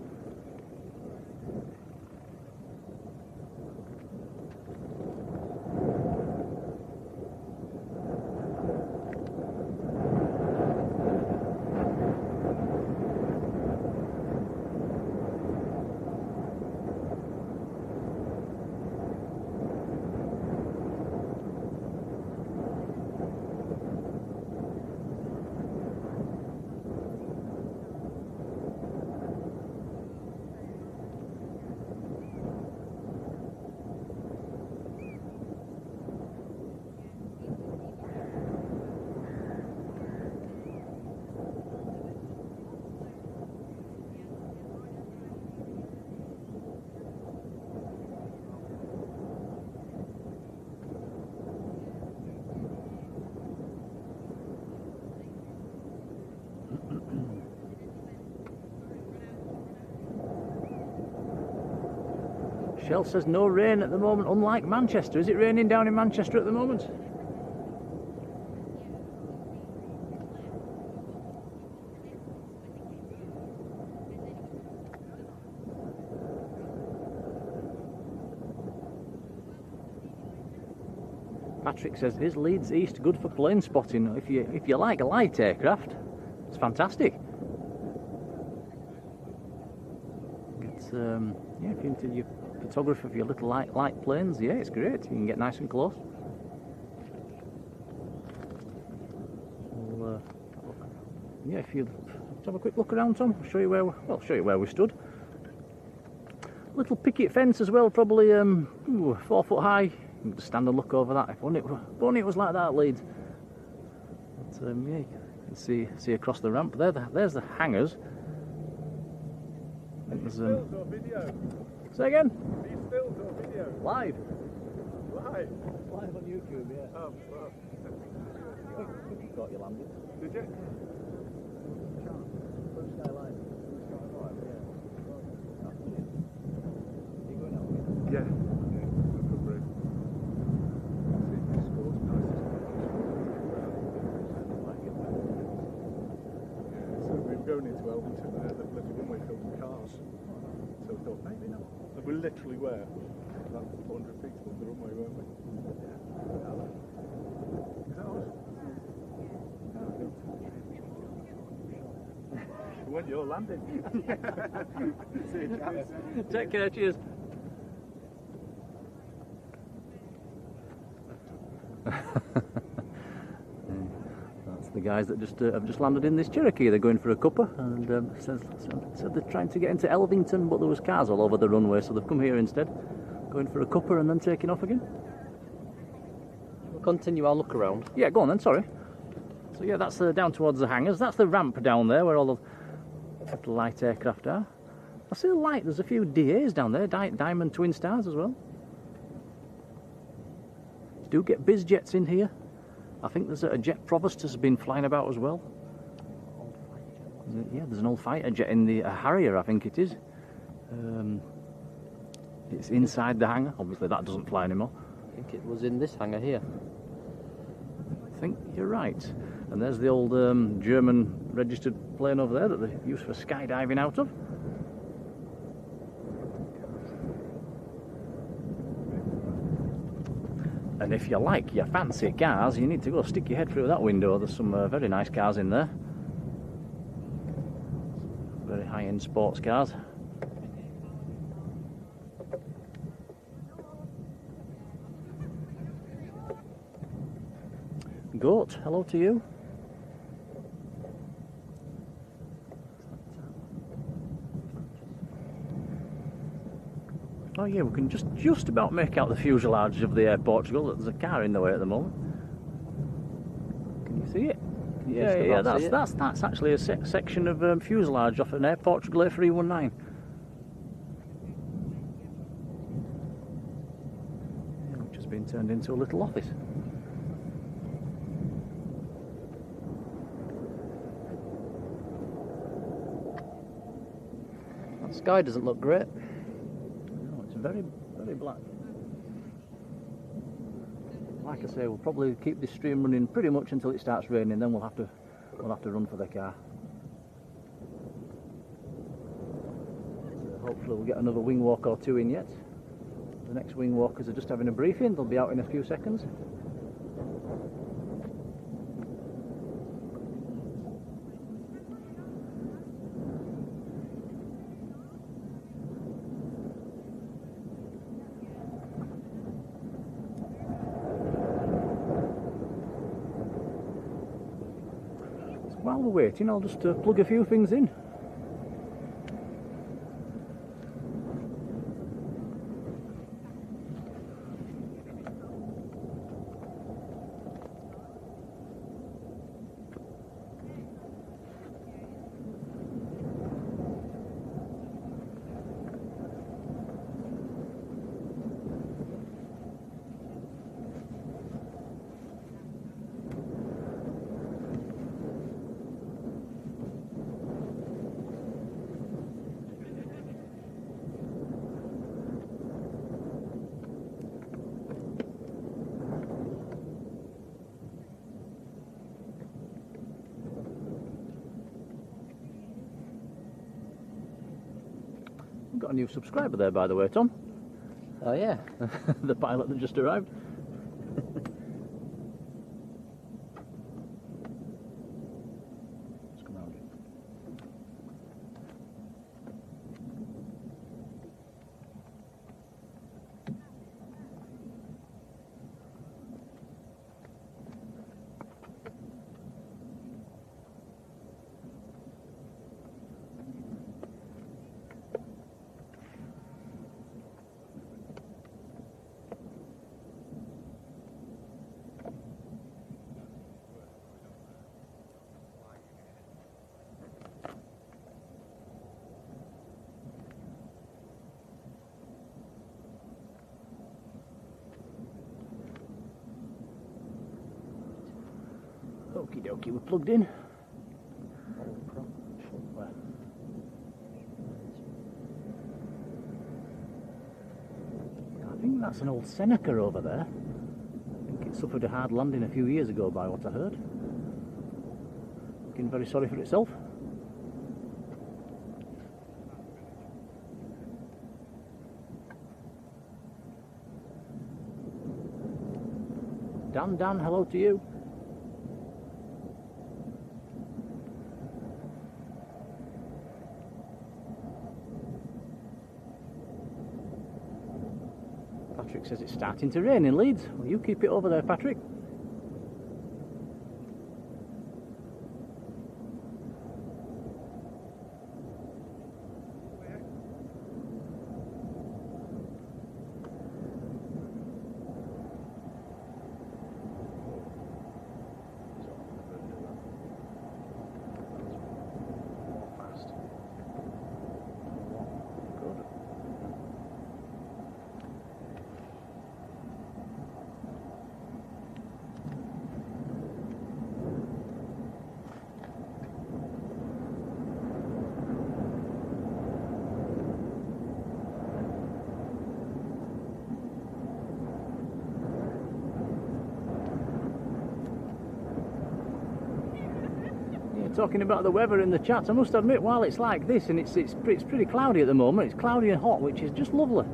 Shell says no rain at the moment, unlike Manchester. Is it raining down in Manchester at the moment? Patrick says, is Leeds East good for plane spotting? If you like a light aircraft, it's fantastic. It's yeah, if you're into your photography for your little light planes, yeah, it's great. You can get nice and close. Well, yeah, if you have a quick look around, Tom, I'll show you where we stood. Little picket fence as well, probably 4 foot high. You can just stand and look over that. If only it was like that at Leeds. But, yeah, you can see across the ramp. There's the hangars. Stills or video? Say again? Are you stills or video? Live. Live? Live on YouTube, yeah. Oh, well. You got your landing. Did you? Blue Sky Line. Yeah. So we were going into Elvington there, the bloody runway filled with cars. So we thought, maybe not. And we're literally where? About 400 feet above the runway, weren't we? Is that us? When you're landing. See you, guys. Take care, cheers. That's the guys that have just landed in this Cherokee. They're going for a cuppa, and said they're trying to get into Elvington, but there was cars all over the runway, so they've come here instead, going for a cuppa and then taking off again. We'll continue our look around. Yeah, go on then. Sorry. So yeah, that's down towards the hangars. That's the ramp down there where all the little light aircraft are. I see the light. There's a few DAs down there, Diamond Twin Stars as well. You do get biz jets in here. I think there's a jet Provost has been flying about as well. Yeah, there's an old fighter jet in the Harrier, I think it is. It's inside the hangar. Obviously that doesn't fly anymore. I think it was in this hangar here. I think you're right. And there's the old German registered plane over there that they use for skydiving out of. And if you like your fancy cars, you need to go stick your head through that window. There's some very nice cars in there. Very high-end sports cars. Goat, hello to you. Oh yeah, we can just about make out the fuselage of the Air Portugal. There's a car in the way at the moment. Can you see it? Yeah, that's actually a section of fuselage off an Air Portugal A319. and turned into a little office. That sky doesn't look great. Oh, it's very, very black. Like I say, we'll probably keep this stream running pretty much until it starts raining. Then we'll have to run for the car. So hopefully we'll get another wing walk or two in yet. The next wing walkers are just having a briefing. They'll be out in a few seconds. While we're waiting, I'll just plug a few things in. We've got a new subscriber there, by the way, Tom. Oh yeah. The pilot that just arrived. Let's come round it. Okie dokie, we're plugged in. Where? I think that's an old Seneca over there. I think it suffered a hard landing a few years ago by what I heard. Looking very sorry for itself. Dan, hello to you. Patrick says it's starting to rain in Leeds. Well, you keep it over there, Patrick. Talking about the weather in the chat, I must admit, while it's like this and it's pretty cloudy at the moment, it's cloudy and hot, which is just lovely.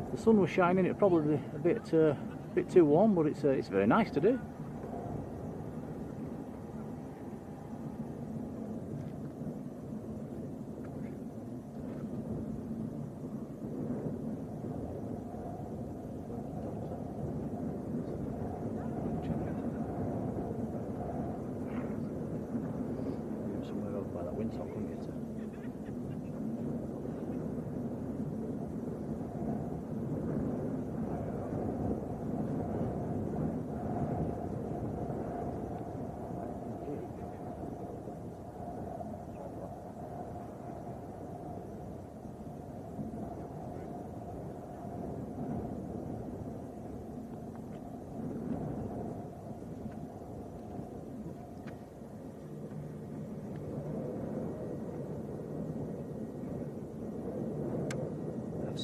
If the sun was shining, it'd probably be a bit too warm, but it's very nice to do.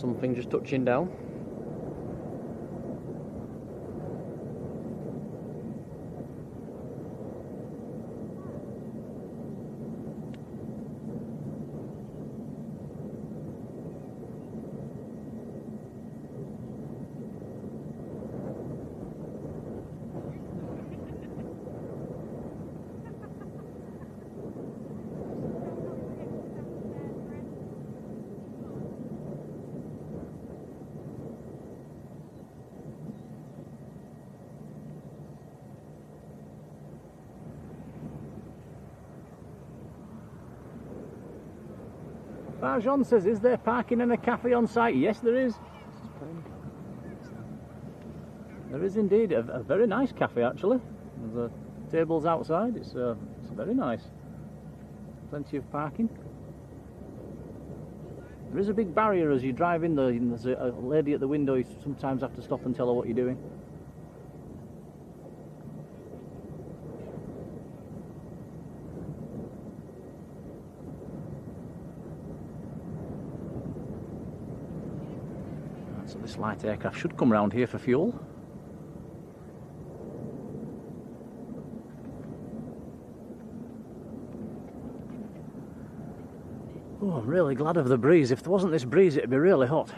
something just touching down. Marjolein says, is there parking and a cafe on site? Yes, there is. There is indeed a very nice cafe actually. There's tables outside. It's very nice. Plenty of parking. There is a big barrier as you drive in though, and there's a lady at the window. You sometimes have to stop and tell her what you're doing. So this light aircraft should come round here for fuel. Oh, I'm really glad of the breeze. If there wasn't this breeze, it'd be really hot.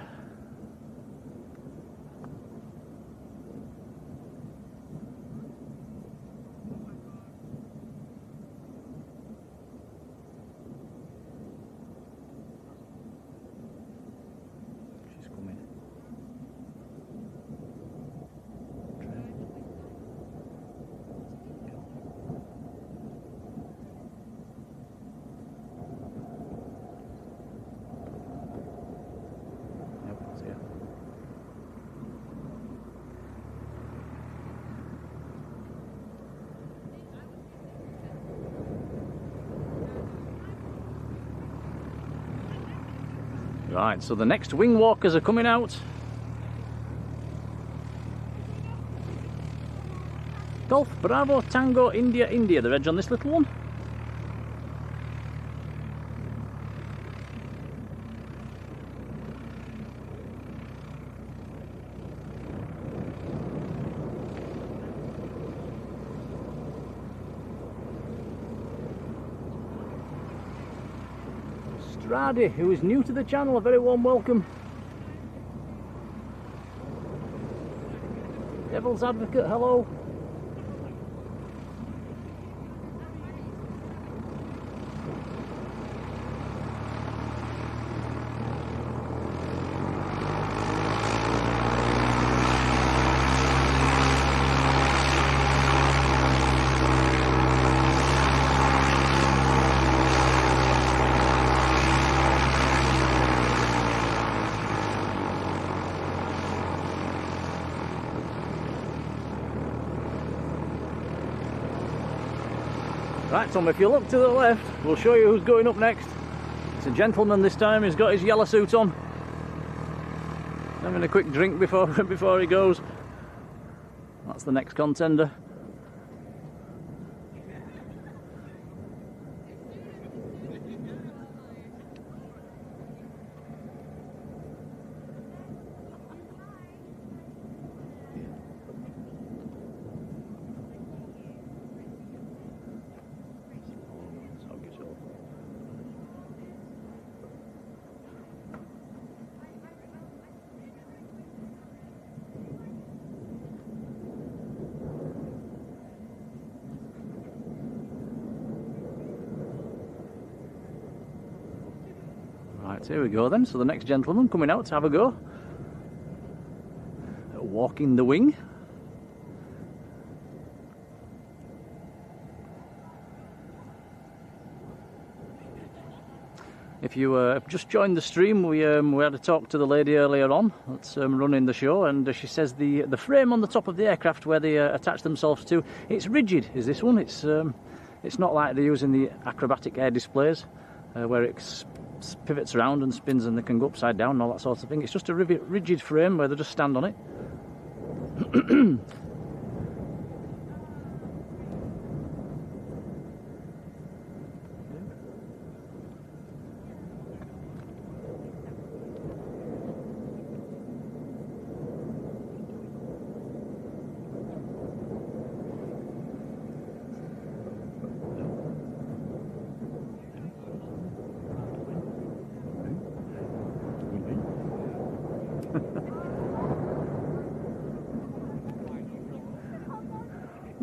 She's coming. Right, so the next wing walkers are coming out. Golf Bravo Tango India India, the reg on this little one. Stradi, who is new to the channel, a very warm welcome. Devil's Advocate, hello. Right, Tom, if you look to the left, we'll show you who's going up next. It's a gentleman this time. He's got his yellow suit on. Having a quick drink before he goes. That's the next contender. Right, here we go then. So the next gentleman coming out to have a go at walking the wing. If you just joined the stream, we had a talk to the lady earlier on that's running the show, and she says the frame on the top of the aircraft where they attach themselves to, it's rigid. Is this one? It's not like they use in the acrobatic air displays where it pivots around and spins and they can go upside down and all that sort of thing. It's just a rigid frame where they just stand on it.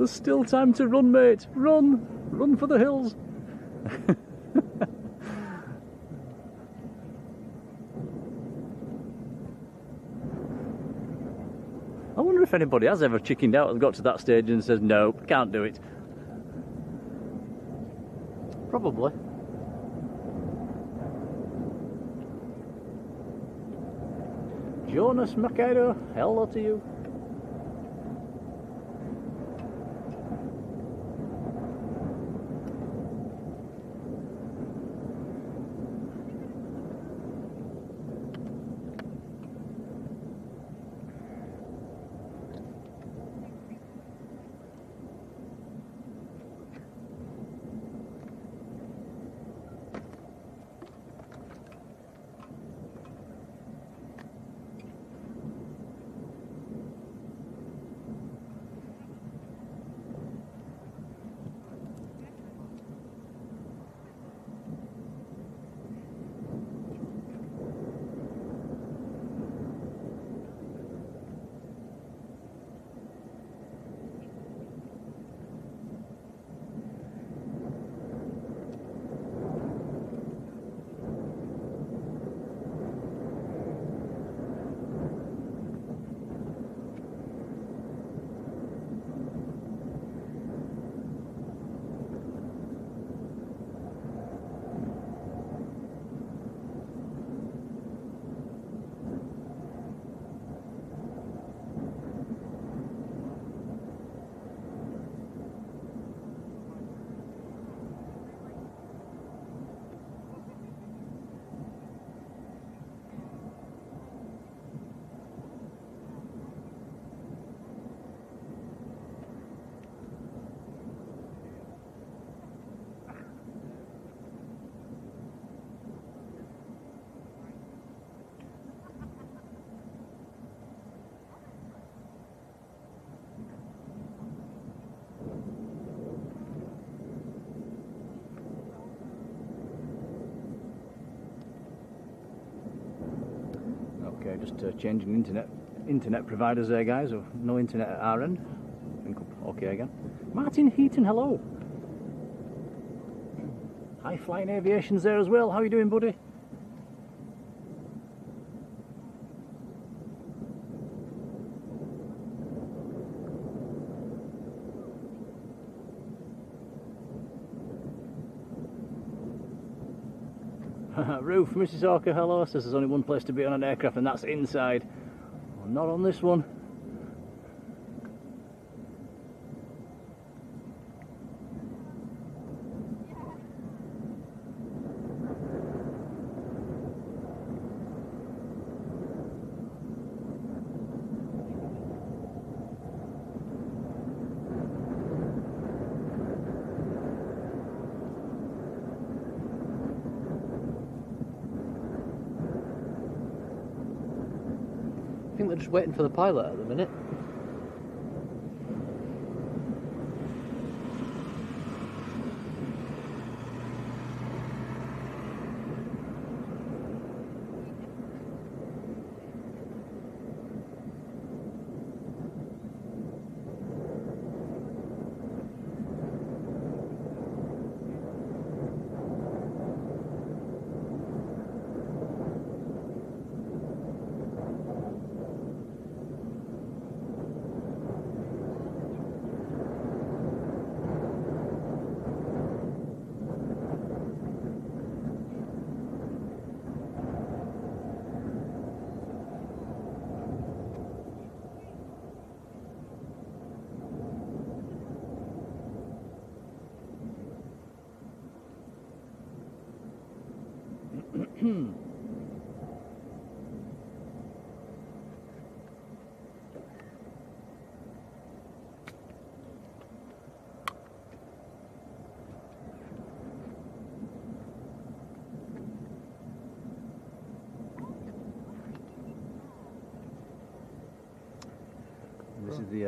There's still time to run, mate. Run! Run for the hills. I wonder if anybody has ever chickened out and got to that stage and says, no, can't do it. Probably. Jonas Makaido, hello to you. Okay, just changing internet providers there, guys. No internet at our end. Okay again. Martin Heaton, hello. High Flying Aviation's there as well. How you doing, buddy? Roof, Mrs. Hawker, hello. Says there's only one place to be on an aircraft, and that's inside. Well, not on this one. I think they're just waiting for the pilot at the minute.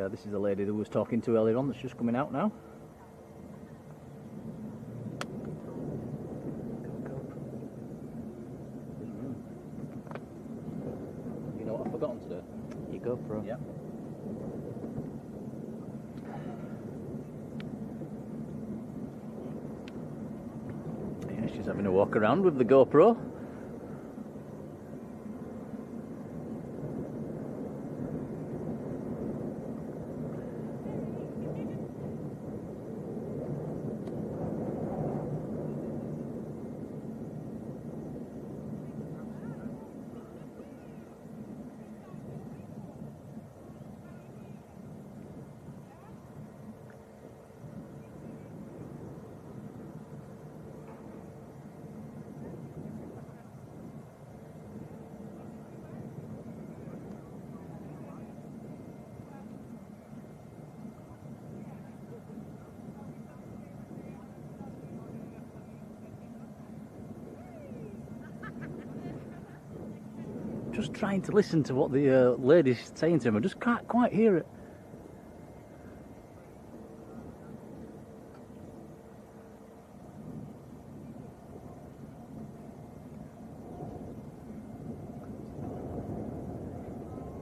This is the lady that we was talking to earlier on that's just coming out now. You know what I've forgotten to do? Your GoPro. Yeah. Just having a walk around with the GoPro. Just trying to listen to what the lady's saying to him. I just can't quite hear it.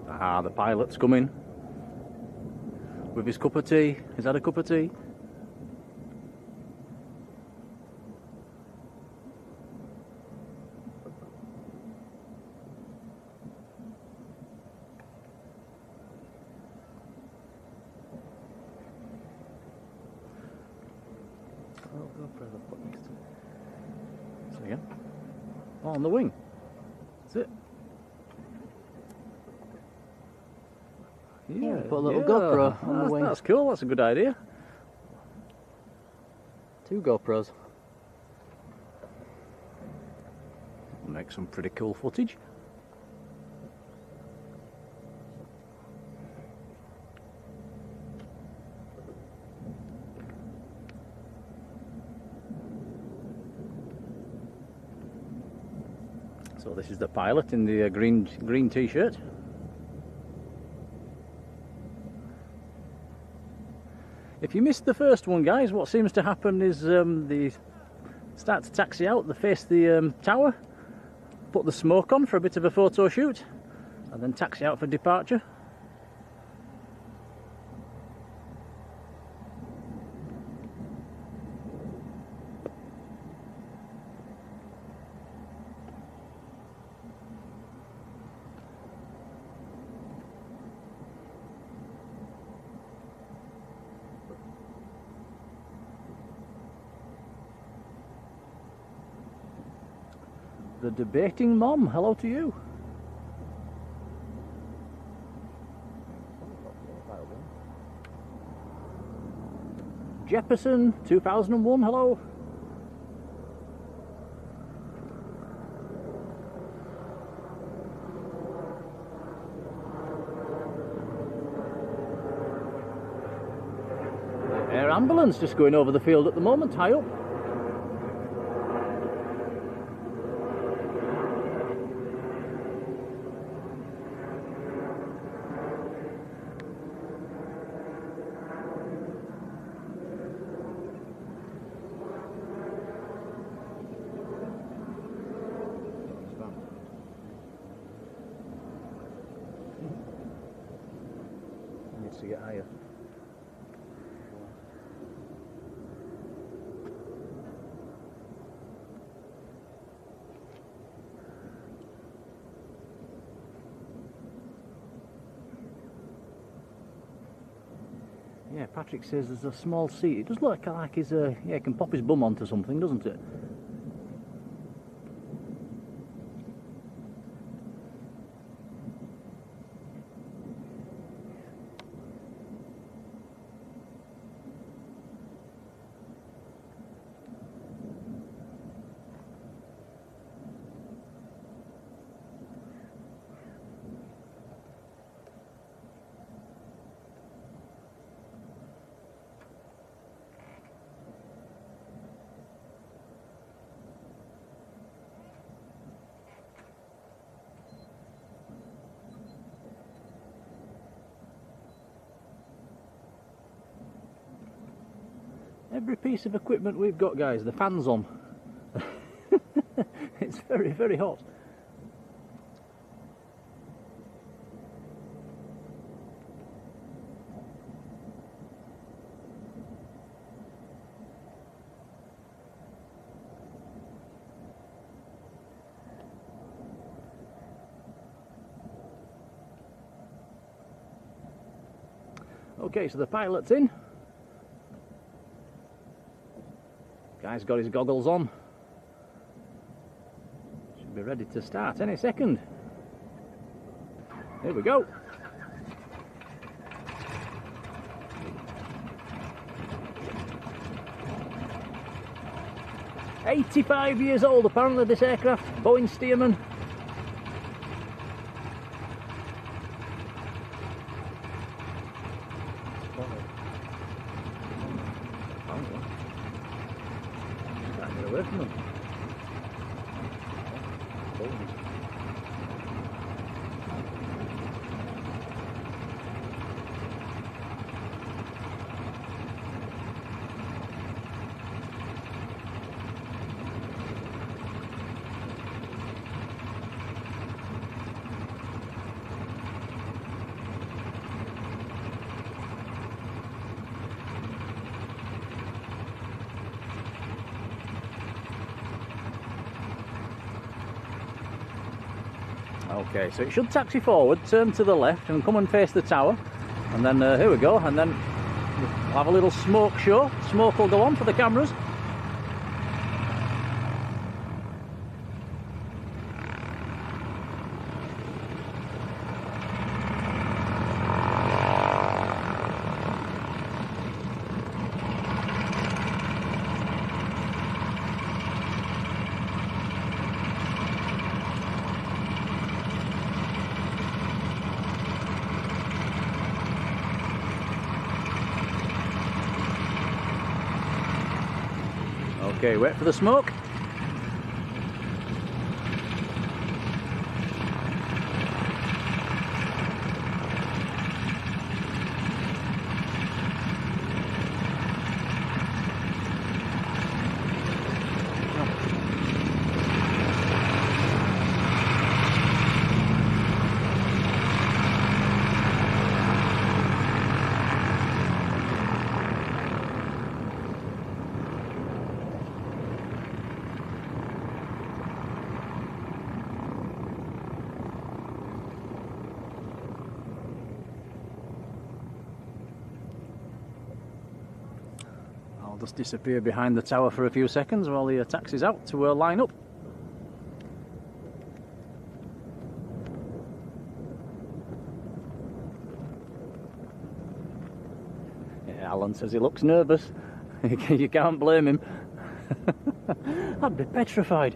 Ah, the pilot's coming with his cup of tea. Is that a cup of tea? So again. Oh, on the wing. That's it. Yeah, put a little GoPro on the wing. That's cool. That's a good idea. 2 GoPros. Make some pretty cool footage. So this is the pilot in the green t-shirt. If you missed the first one, guys, what seems to happen is they start to taxi out, they face the tower, put the smoke on for a bit of a photo shoot, and then taxi out for departure. The debating mom, hello to you. Jefferson 2001, hello. Air ambulance just going over the field at the moment, high up. Needs to get higher. Yeah, Patrick says there's a small seat. It does look like he's yeah, he can pop his bum onto something, doesn't it? Every piece of equipment we've got, guys, the fan's on. It's very, very hot. Okay, so the pilot's in. Guy's got his goggles on. Should be ready to start any second. Here we go. "85 years old apparently, this aircraft, Boeing Stearman." Can't get away from them. Okay, so it should taxi forward, turn to the left and come and face the tower. And then here we go, and then we'll have a little smoke show. Smoke will go on for the cameras. Okay, wait for the smoke. I'll just disappear behind the tower for a few seconds while the taxi's out to line up. Yeah, Alan says he looks nervous. You can't blame him. I'd be petrified.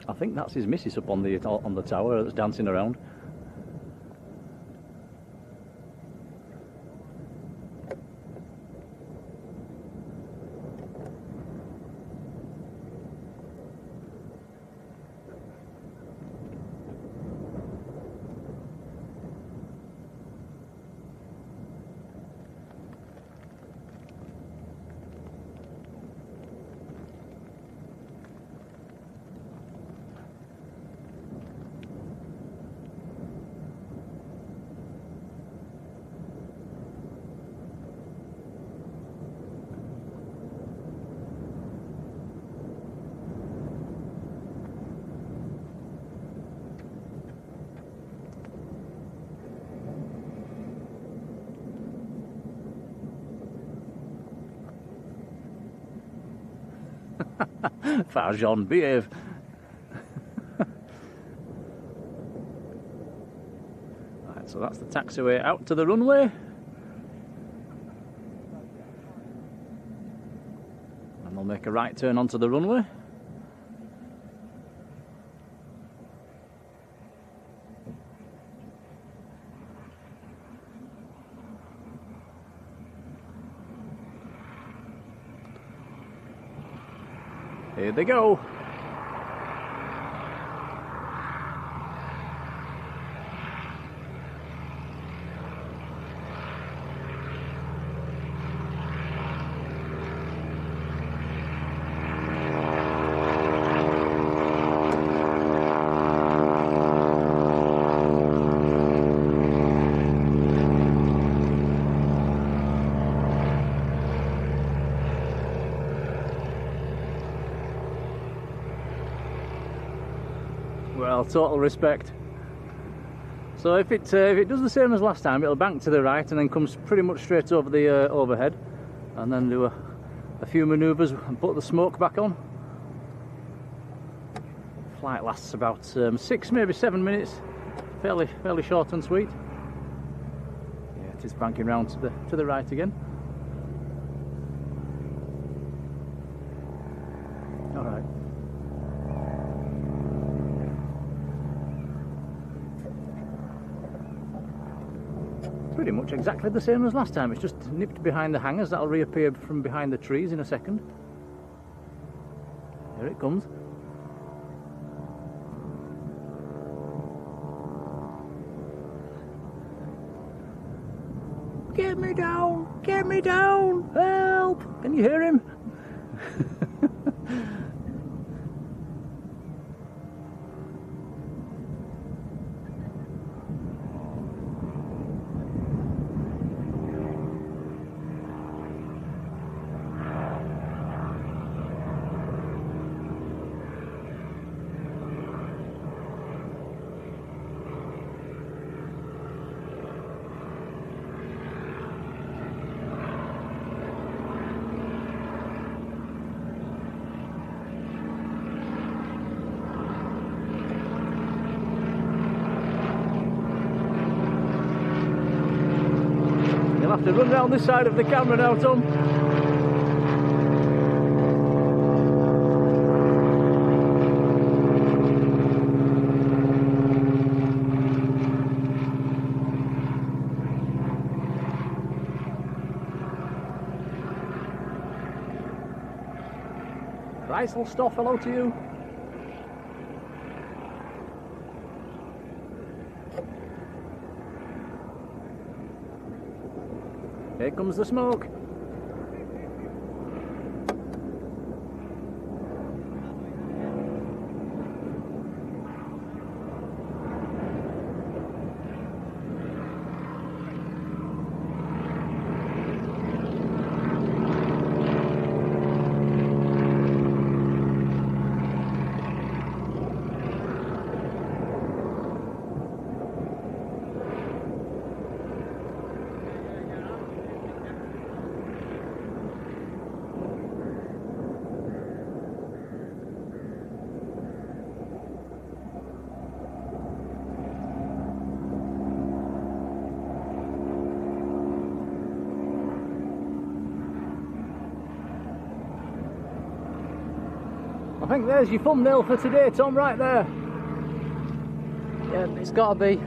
I think that's his missus up on the tower that's dancing around. Farjon, behave. Right, so that's the taxiway out to the runway. And we'll make a right turn onto the runway. Here they go. Well, total respect. So if it does the same as last time, it'll bank to the right and then comes pretty much straight over the overhead, and then do a few manoeuvres and put the smoke back on. Flight lasts about 6, maybe 7 minutes. Fairly short and sweet. Yeah, it is banking round to the right again. All right. Pretty much exactly the same as last time. It's just nipped behind the hangers. That'll reappear from behind the trees in a second. Here it comes. Get me down! Get me down! Help! Can you hear him? You'll have to run round this side of the camera now, Tom. Kreiselstoff, hello to you. Here comes the smoke. I think there's your thumbnail for today, Tom, right there. Yeah, it's got to be.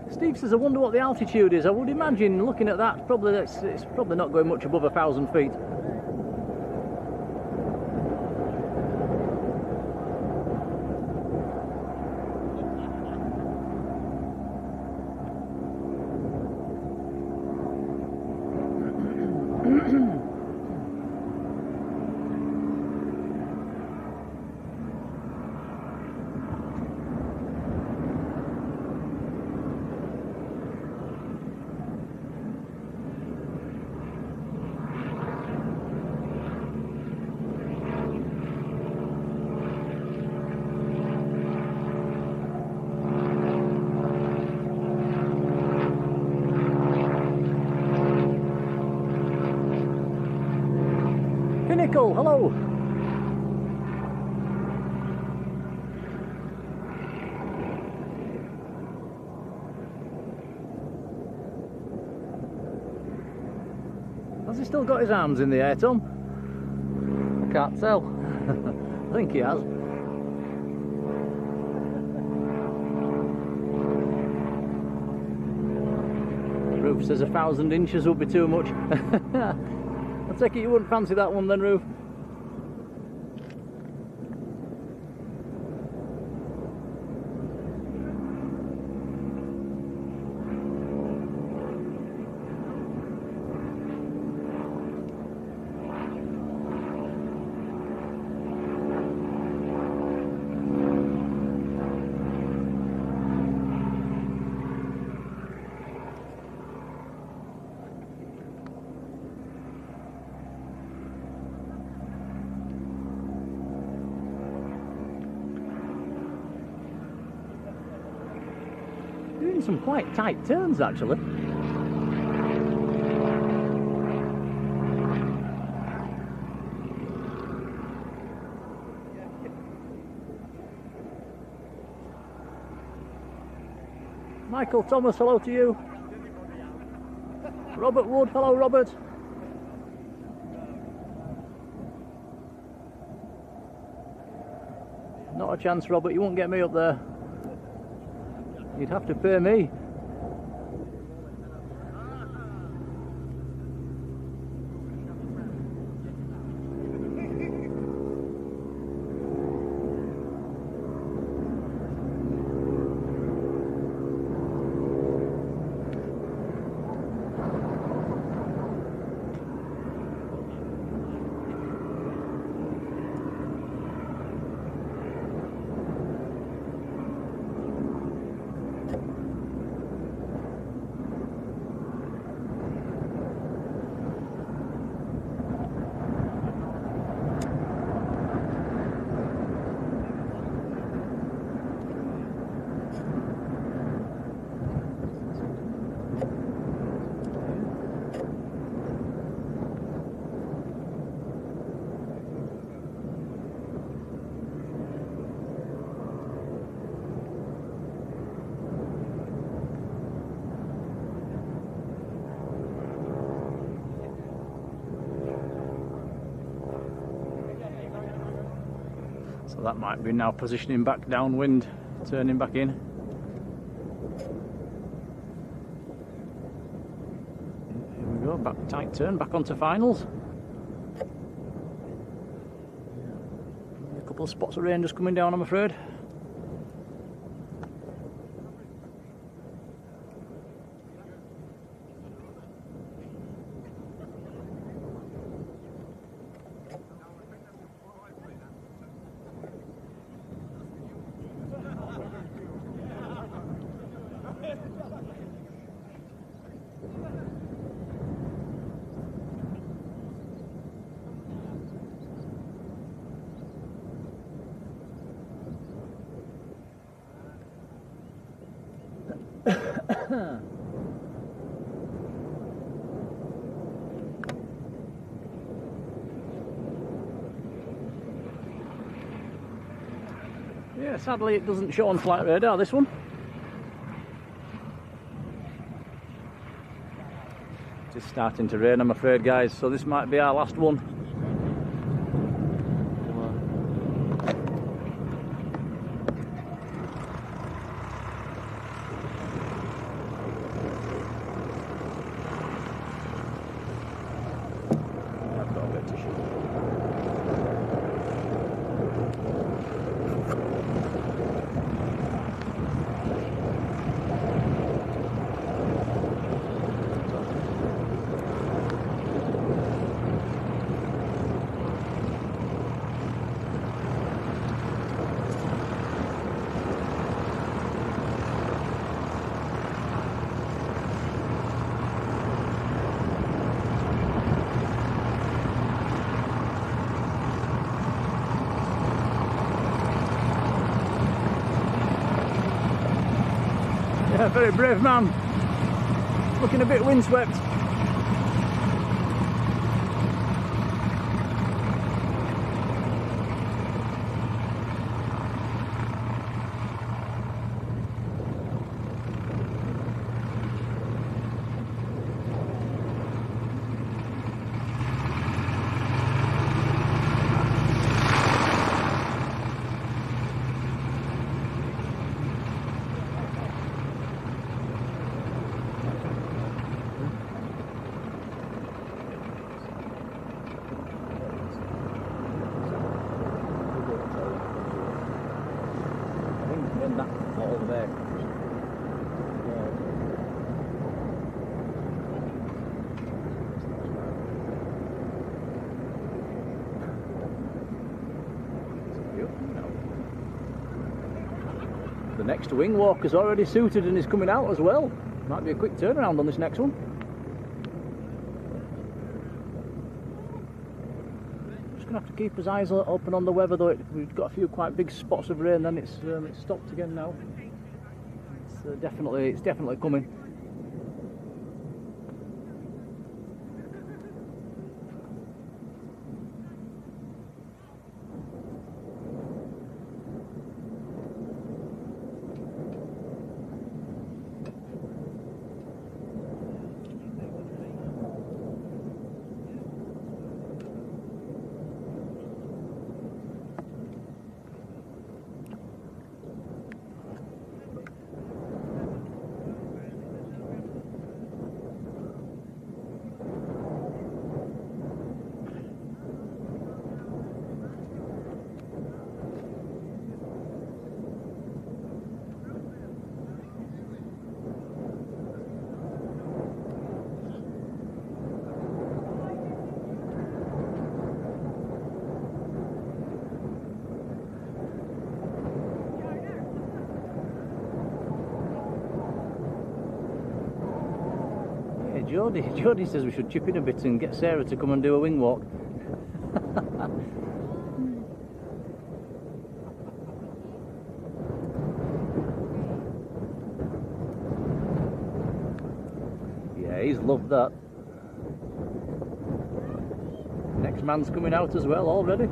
Steve says, I wonder what the altitude is. I would imagine, looking at that, it's probably not going much above 1,000 feet. Pinnacle, hello. Has he still got his arms in the air, Tom? I can't tell. I think he has. Roof says 1,000 inches would be too much. I take it you wouldn't fancy that one then, Roof? some quite tight turns actually. Michael Thomas, hello to you. Robert Wood, hello Robert. Not a chance, Robert, you won't get me up there. You'd have to pay me. So that might be now positioning back downwind, turning back in. Here we go, back tight turn, back onto finals. A couple of spots of rain just coming down, I'm afraid. Yeah, sadly it doesn't show on flight radar, this one. It's starting to rain, I'm afraid, guys, so this might be our last one. Yeah, very brave man. Looking a bit windswept. The next wing walker's already suited and is coming out as well. Might be a quick turnaround on this next one. Just gonna have to keep his eyes open on the weather though. We've got a few quite big spots of rain, then it's stopped again now. it's definitely coming. Jodie says we should chip in a bit and get Sarah to come and do a wing walk. Yeah, he's loved that. Next man's coming out as well already.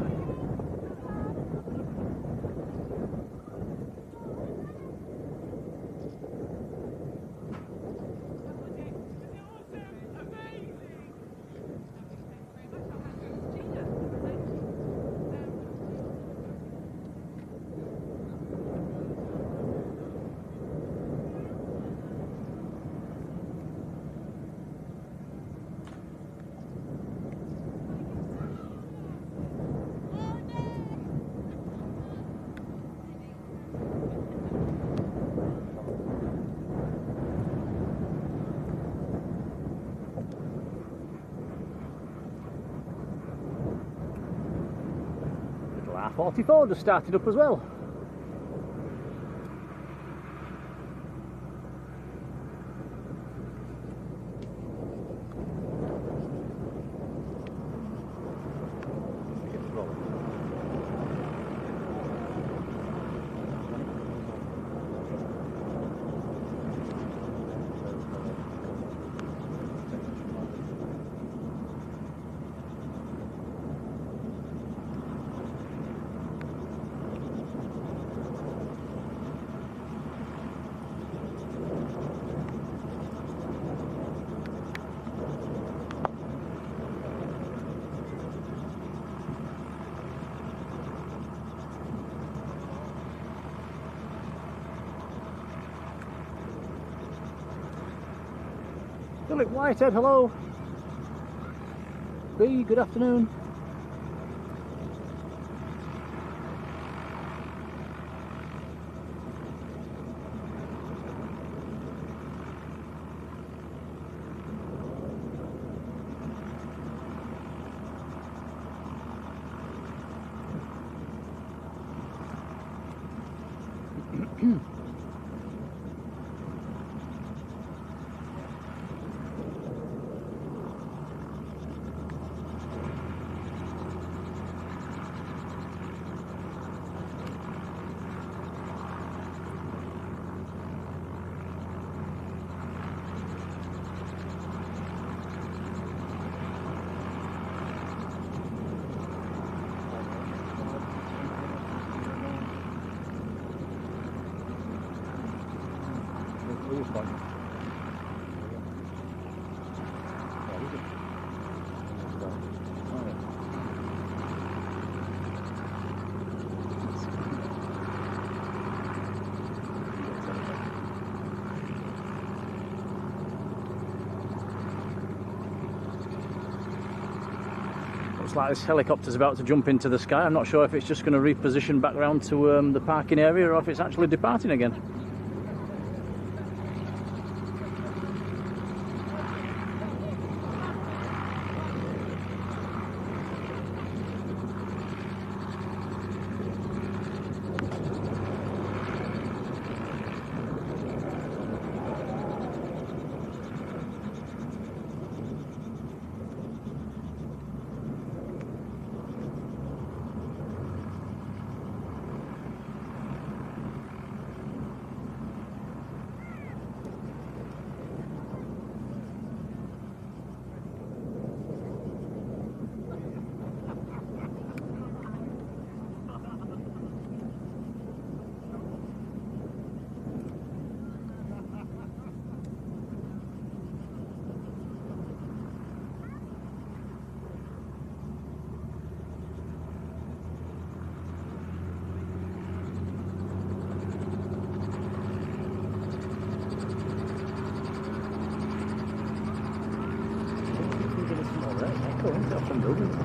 R44 just started up as well. Philip Whitehead, hello. B, good afternoon. Looks like this helicopter's about to jump into the sky. I'm not sure if it's just going to reposition back round to the parking area or if it's actually departing again. echo, isn't it, off some buildings?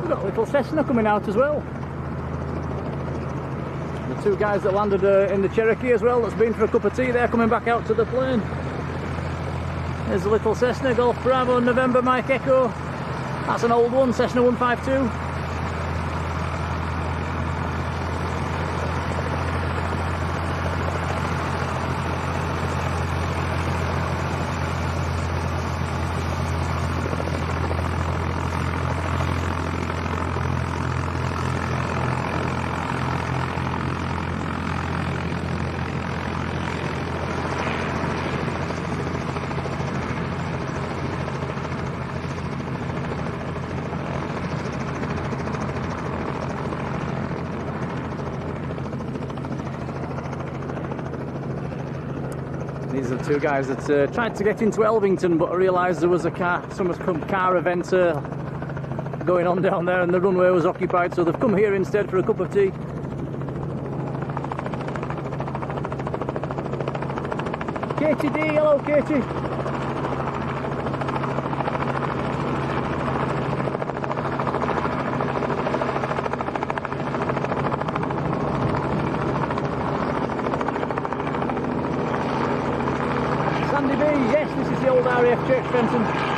Got a little Cessna coming out as well. The two guys that landed in the Cherokee as well, that's been for a cup of tea, they're coming back out to the plane. There's a little Cessna, Golf Bravo November Mike Echo. That's an old one, Cessna 152. These are the two guys that tried to get into Elvington, but I realised there was a some car event going on down there and the runway was occupied, so they've come here instead for a cup of tea. Katie D, hello Katie. Sandy B, yes, this is the old RAF Church Fenton.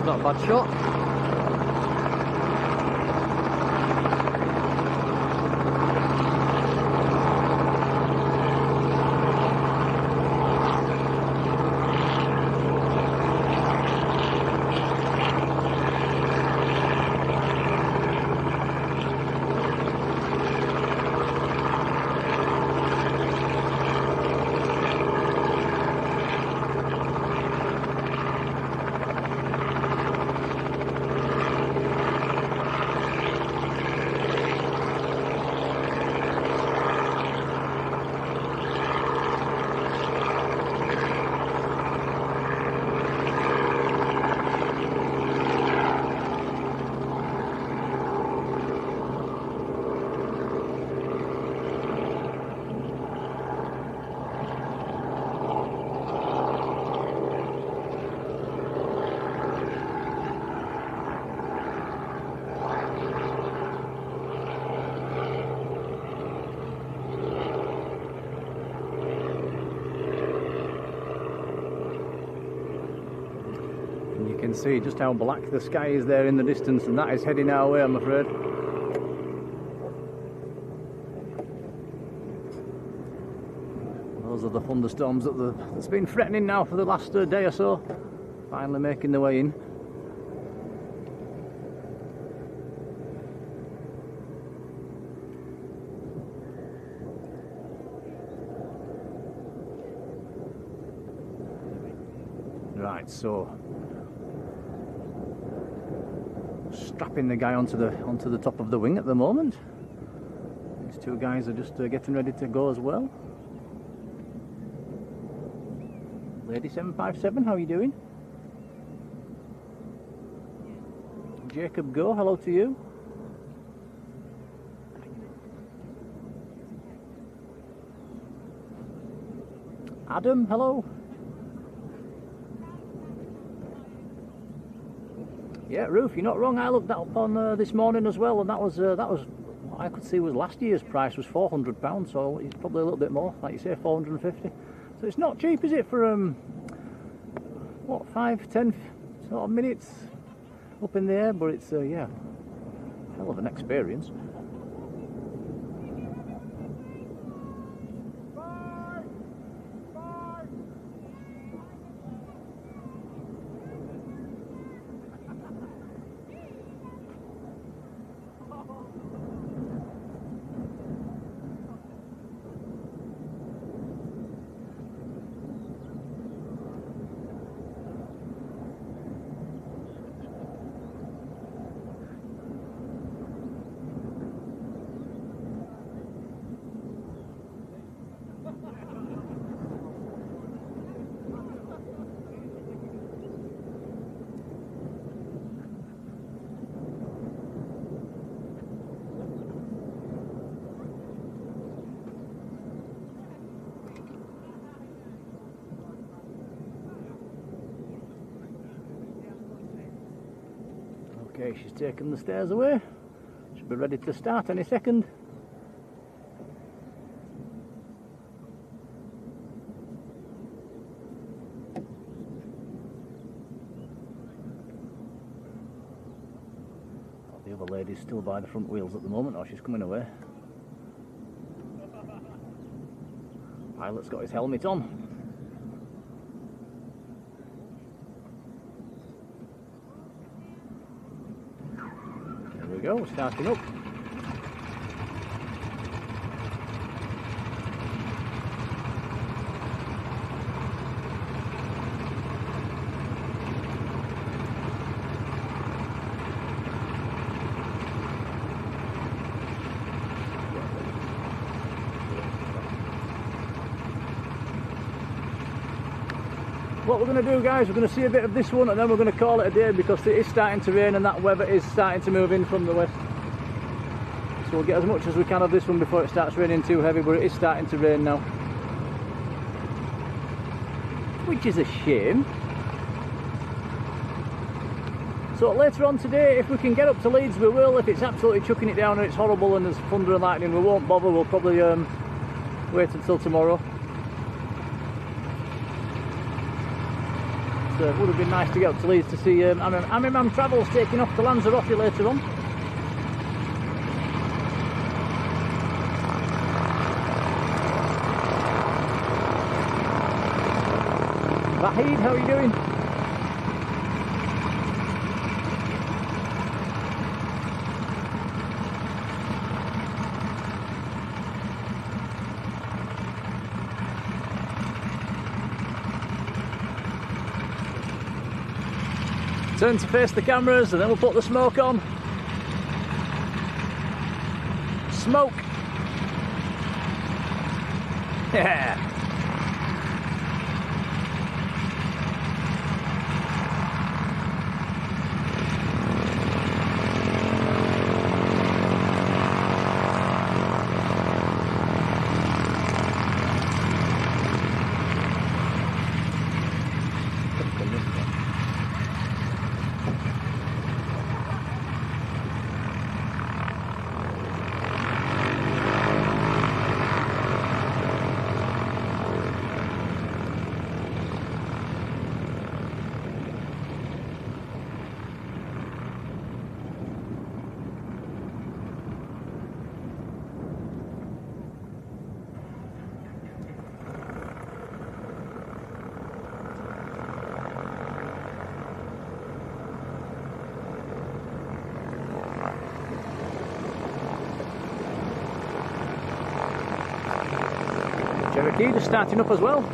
Not a bad shot. You can see just how black the sky is there in the distance, and that is heading our way, I'm afraid. Those are the thunderstorms that's been threatening now for the last day or so, finally making their way in. Right, so strapping the guy onto the top of the wing at the moment. These two guys are just getting ready to go as well. Lady 757, how are you doing? Jacob Go, hello to you. Adam, hello. Yeah, Ruth, you're not wrong. I looked that up on this morning as well, and that was what I could see was last year's price was £400, so it's probably a little bit more, like you say, 450. So it's not cheap, is it, for what, 5-10 sort of minutes up in the air? But it's yeah, hell of an experience. Okay, she's taken the stairs away. Should be ready to start any second. The other lady's still by the front wheels at the moment, or she's coming away. Pilot's got his helmet on. There we go, starting up. What we're going to do, guys, we're going to see a bit of this one and then we're going to call it a day because it is starting to rain and that weather is starting to move in from the west. So we'll get as much as we can of this one before it starts raining too heavy, but it is starting to rain now. Which is a shame. So later on today, if we can get up to Leeds, we will. If it's absolutely chucking it down and it's horrible and there's thunder and lightning, we won't bother. We'll probably wait until tomorrow. It would have been nice to get up to Leeds to see Amimam Travels taking off to Lanzarote later on. Vahid, how are you doing? Turn to face the cameras and then we'll put the smoke on. Smoke! Yeah! Cherokee just starting up as well.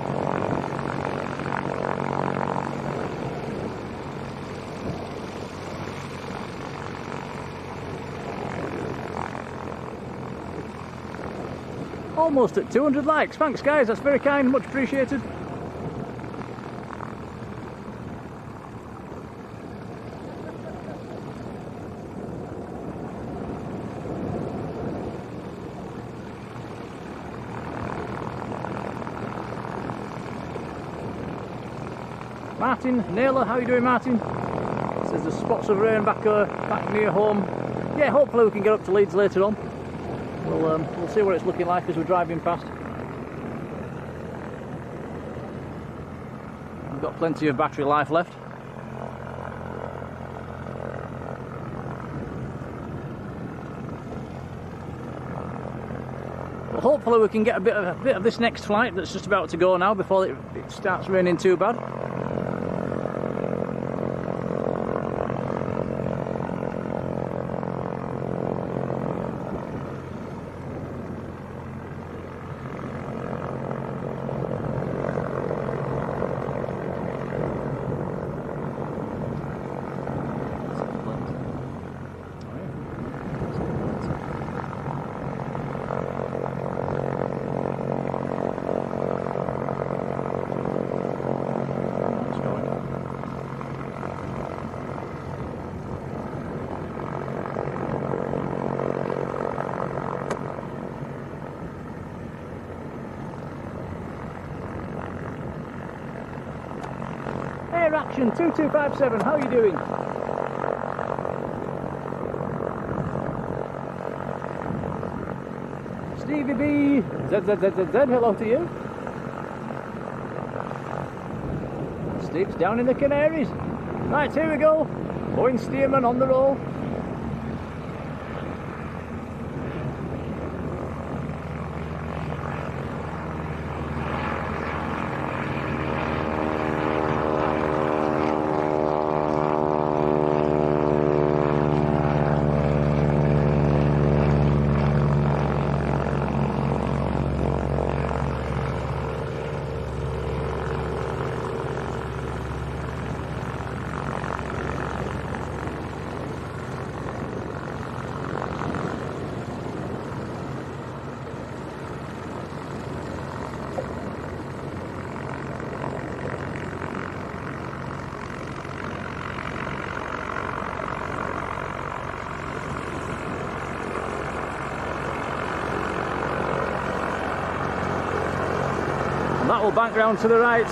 Almost at 200 likes. Thanks guys, that's very kind, much appreciated. Martin, Naylor, how are you doing, Martin? Says there's spots of rain back near home. Yeah, hopefully we can get up to Leeds later on. We'll see what it's looking like as we're driving past. got plenty of battery life left. Well, hopefully we can get a bit of this next flight that's just about to go now before it starts raining too bad. Air Action 2257, how are you doing? Stevie B, ZZZZZ, hello to you. Steve's down in the Canaries. Right, here we go. Boeing Stearman on the roll. And that will bank round to the right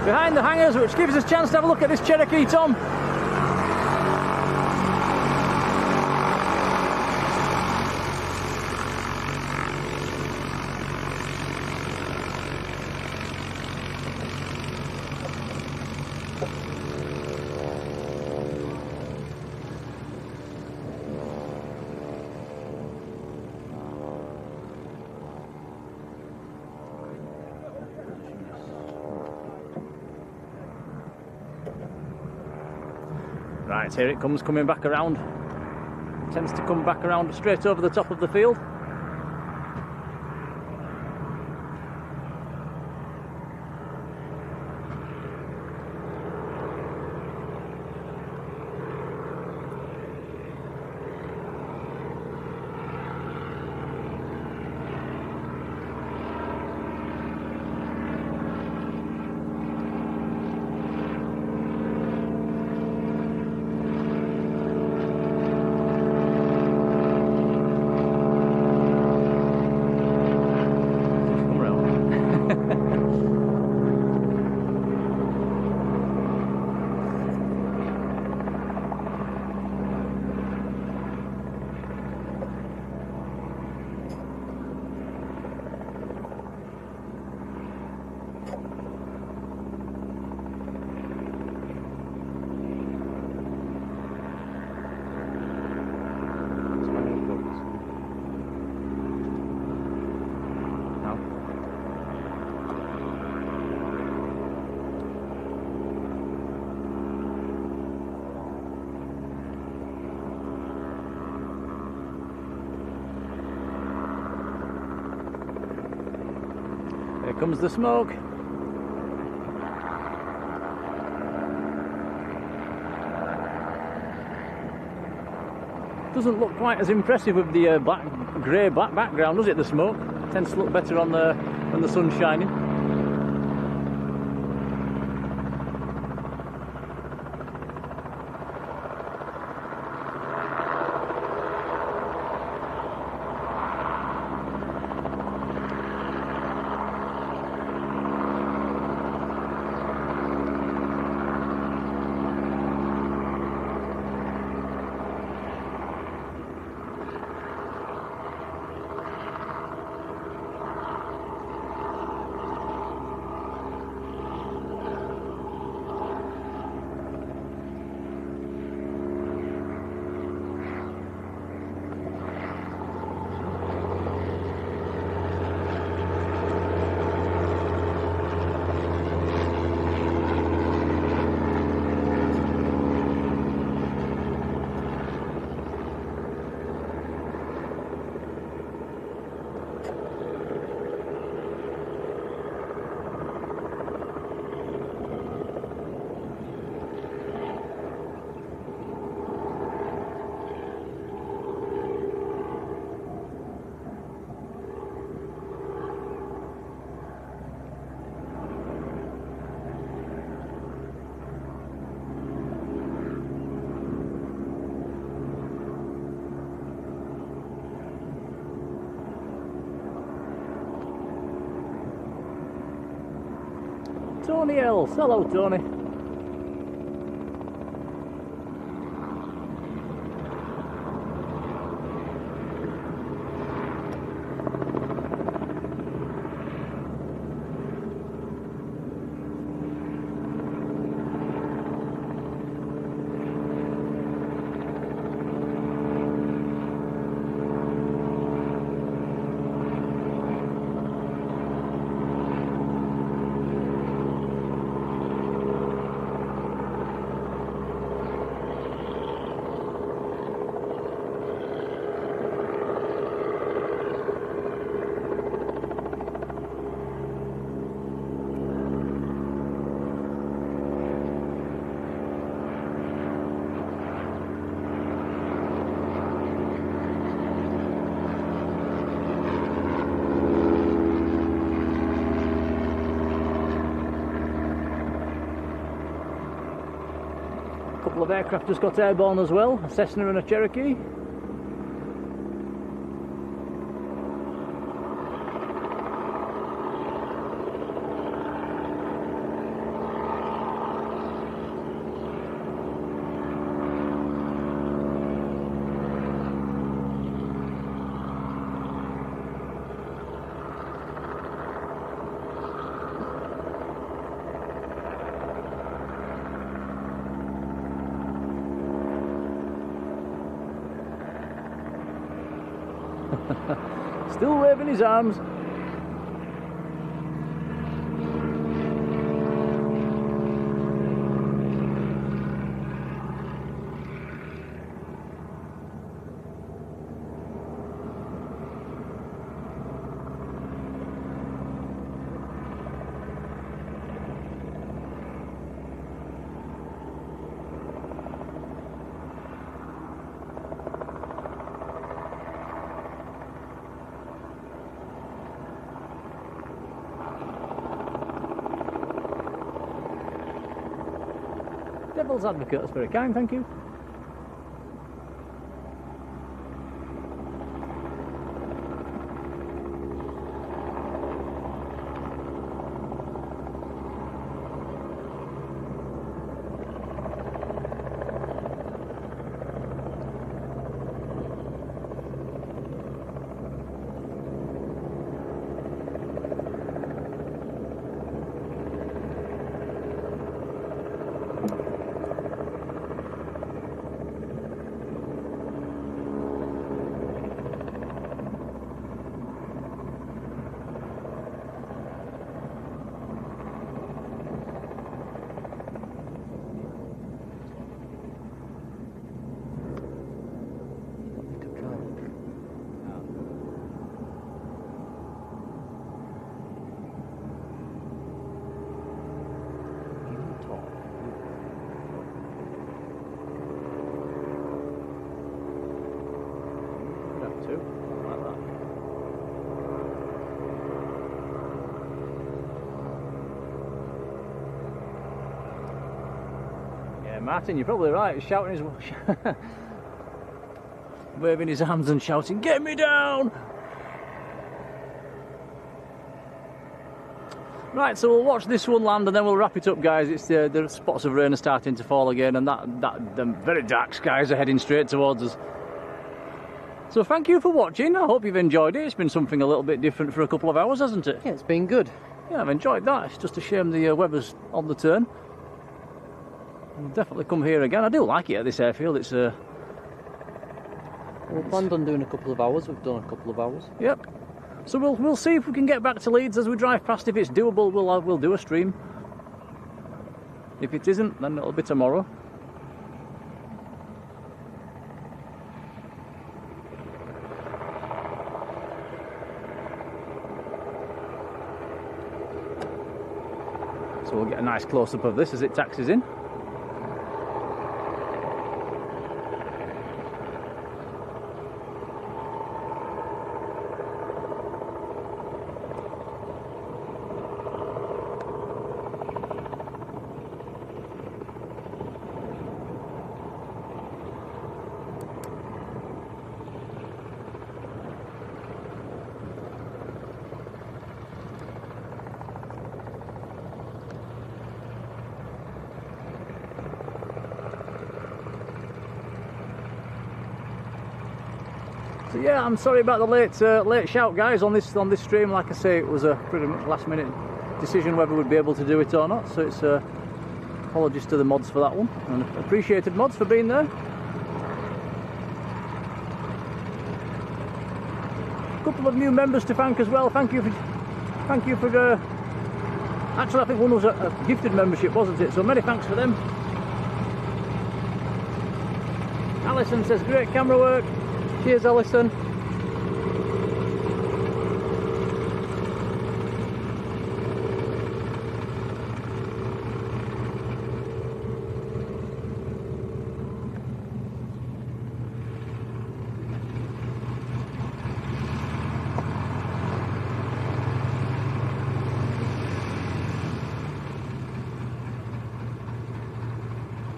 behind the hangars, which gives us a chance to have a look at this Cherokee Tom. Right, here it comes, coming back around. Tends to come back around straight over the top of the field. Here comes the smoke. Doesn't look quite as impressive with the grey-black background, does it, the smoke? Tends to look better on when the sun's shining. Tony Else. Hello, Tony. A couple of aircraft just got airborne as well, a Cessna and a Cherokee. Still waving his arms. Devil's advocate, that's very kind, thank you. Martin, you're probably right, shouting his waving his hands and shouting, "Get me down!" Right, so we'll watch this one land and then we'll wrap it up, guys. It's the spots of rain are starting to fall again, and the very dark skies are heading straight towards us. So thank you for watching. I hope you've enjoyed it. It's been something a little bit different for a couple of hours, hasn't it? Yeah, it's been good. Yeah, I've enjoyed that. It's just a shame the weather's on the turn. I'll definitely come here again. I do like it at this airfield. It's We planned on doing a couple of hours. We've done a couple of hours. Yep. So we'll see if we can get back to Leeds as we drive past. If it's doable, we'll do a stream. If it isn't, then it'll be tomorrow. So we'll get a nice close-up of this as it taxis in. So yeah, I'm sorry about the late shout, guys, on this stream. Like I say, it was a pretty much last minute decision whether we'd be able to do it or not. So it's apologies to the mods for that one, and appreciated mods for being there. A couple of new members to thank as well. Thank you for actually, I think one was a gifted membership, wasn't it? So many thanks for them. Alison says great camera work. Cheers, Alison.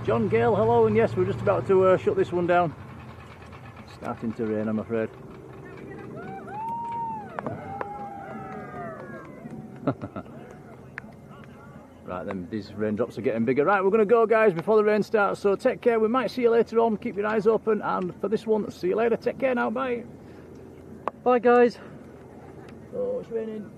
John Gale, hello, and yes, we're just about to shut this one down. It's starting to rain, I'm afraid. Right then, these raindrops are getting bigger. Right, we're going to go, guys, before the rain starts, so take care. We might see you later on. Keep your eyes open, and for this one, see you later. Take care now, bye. Bye, guys. Oh, it's raining.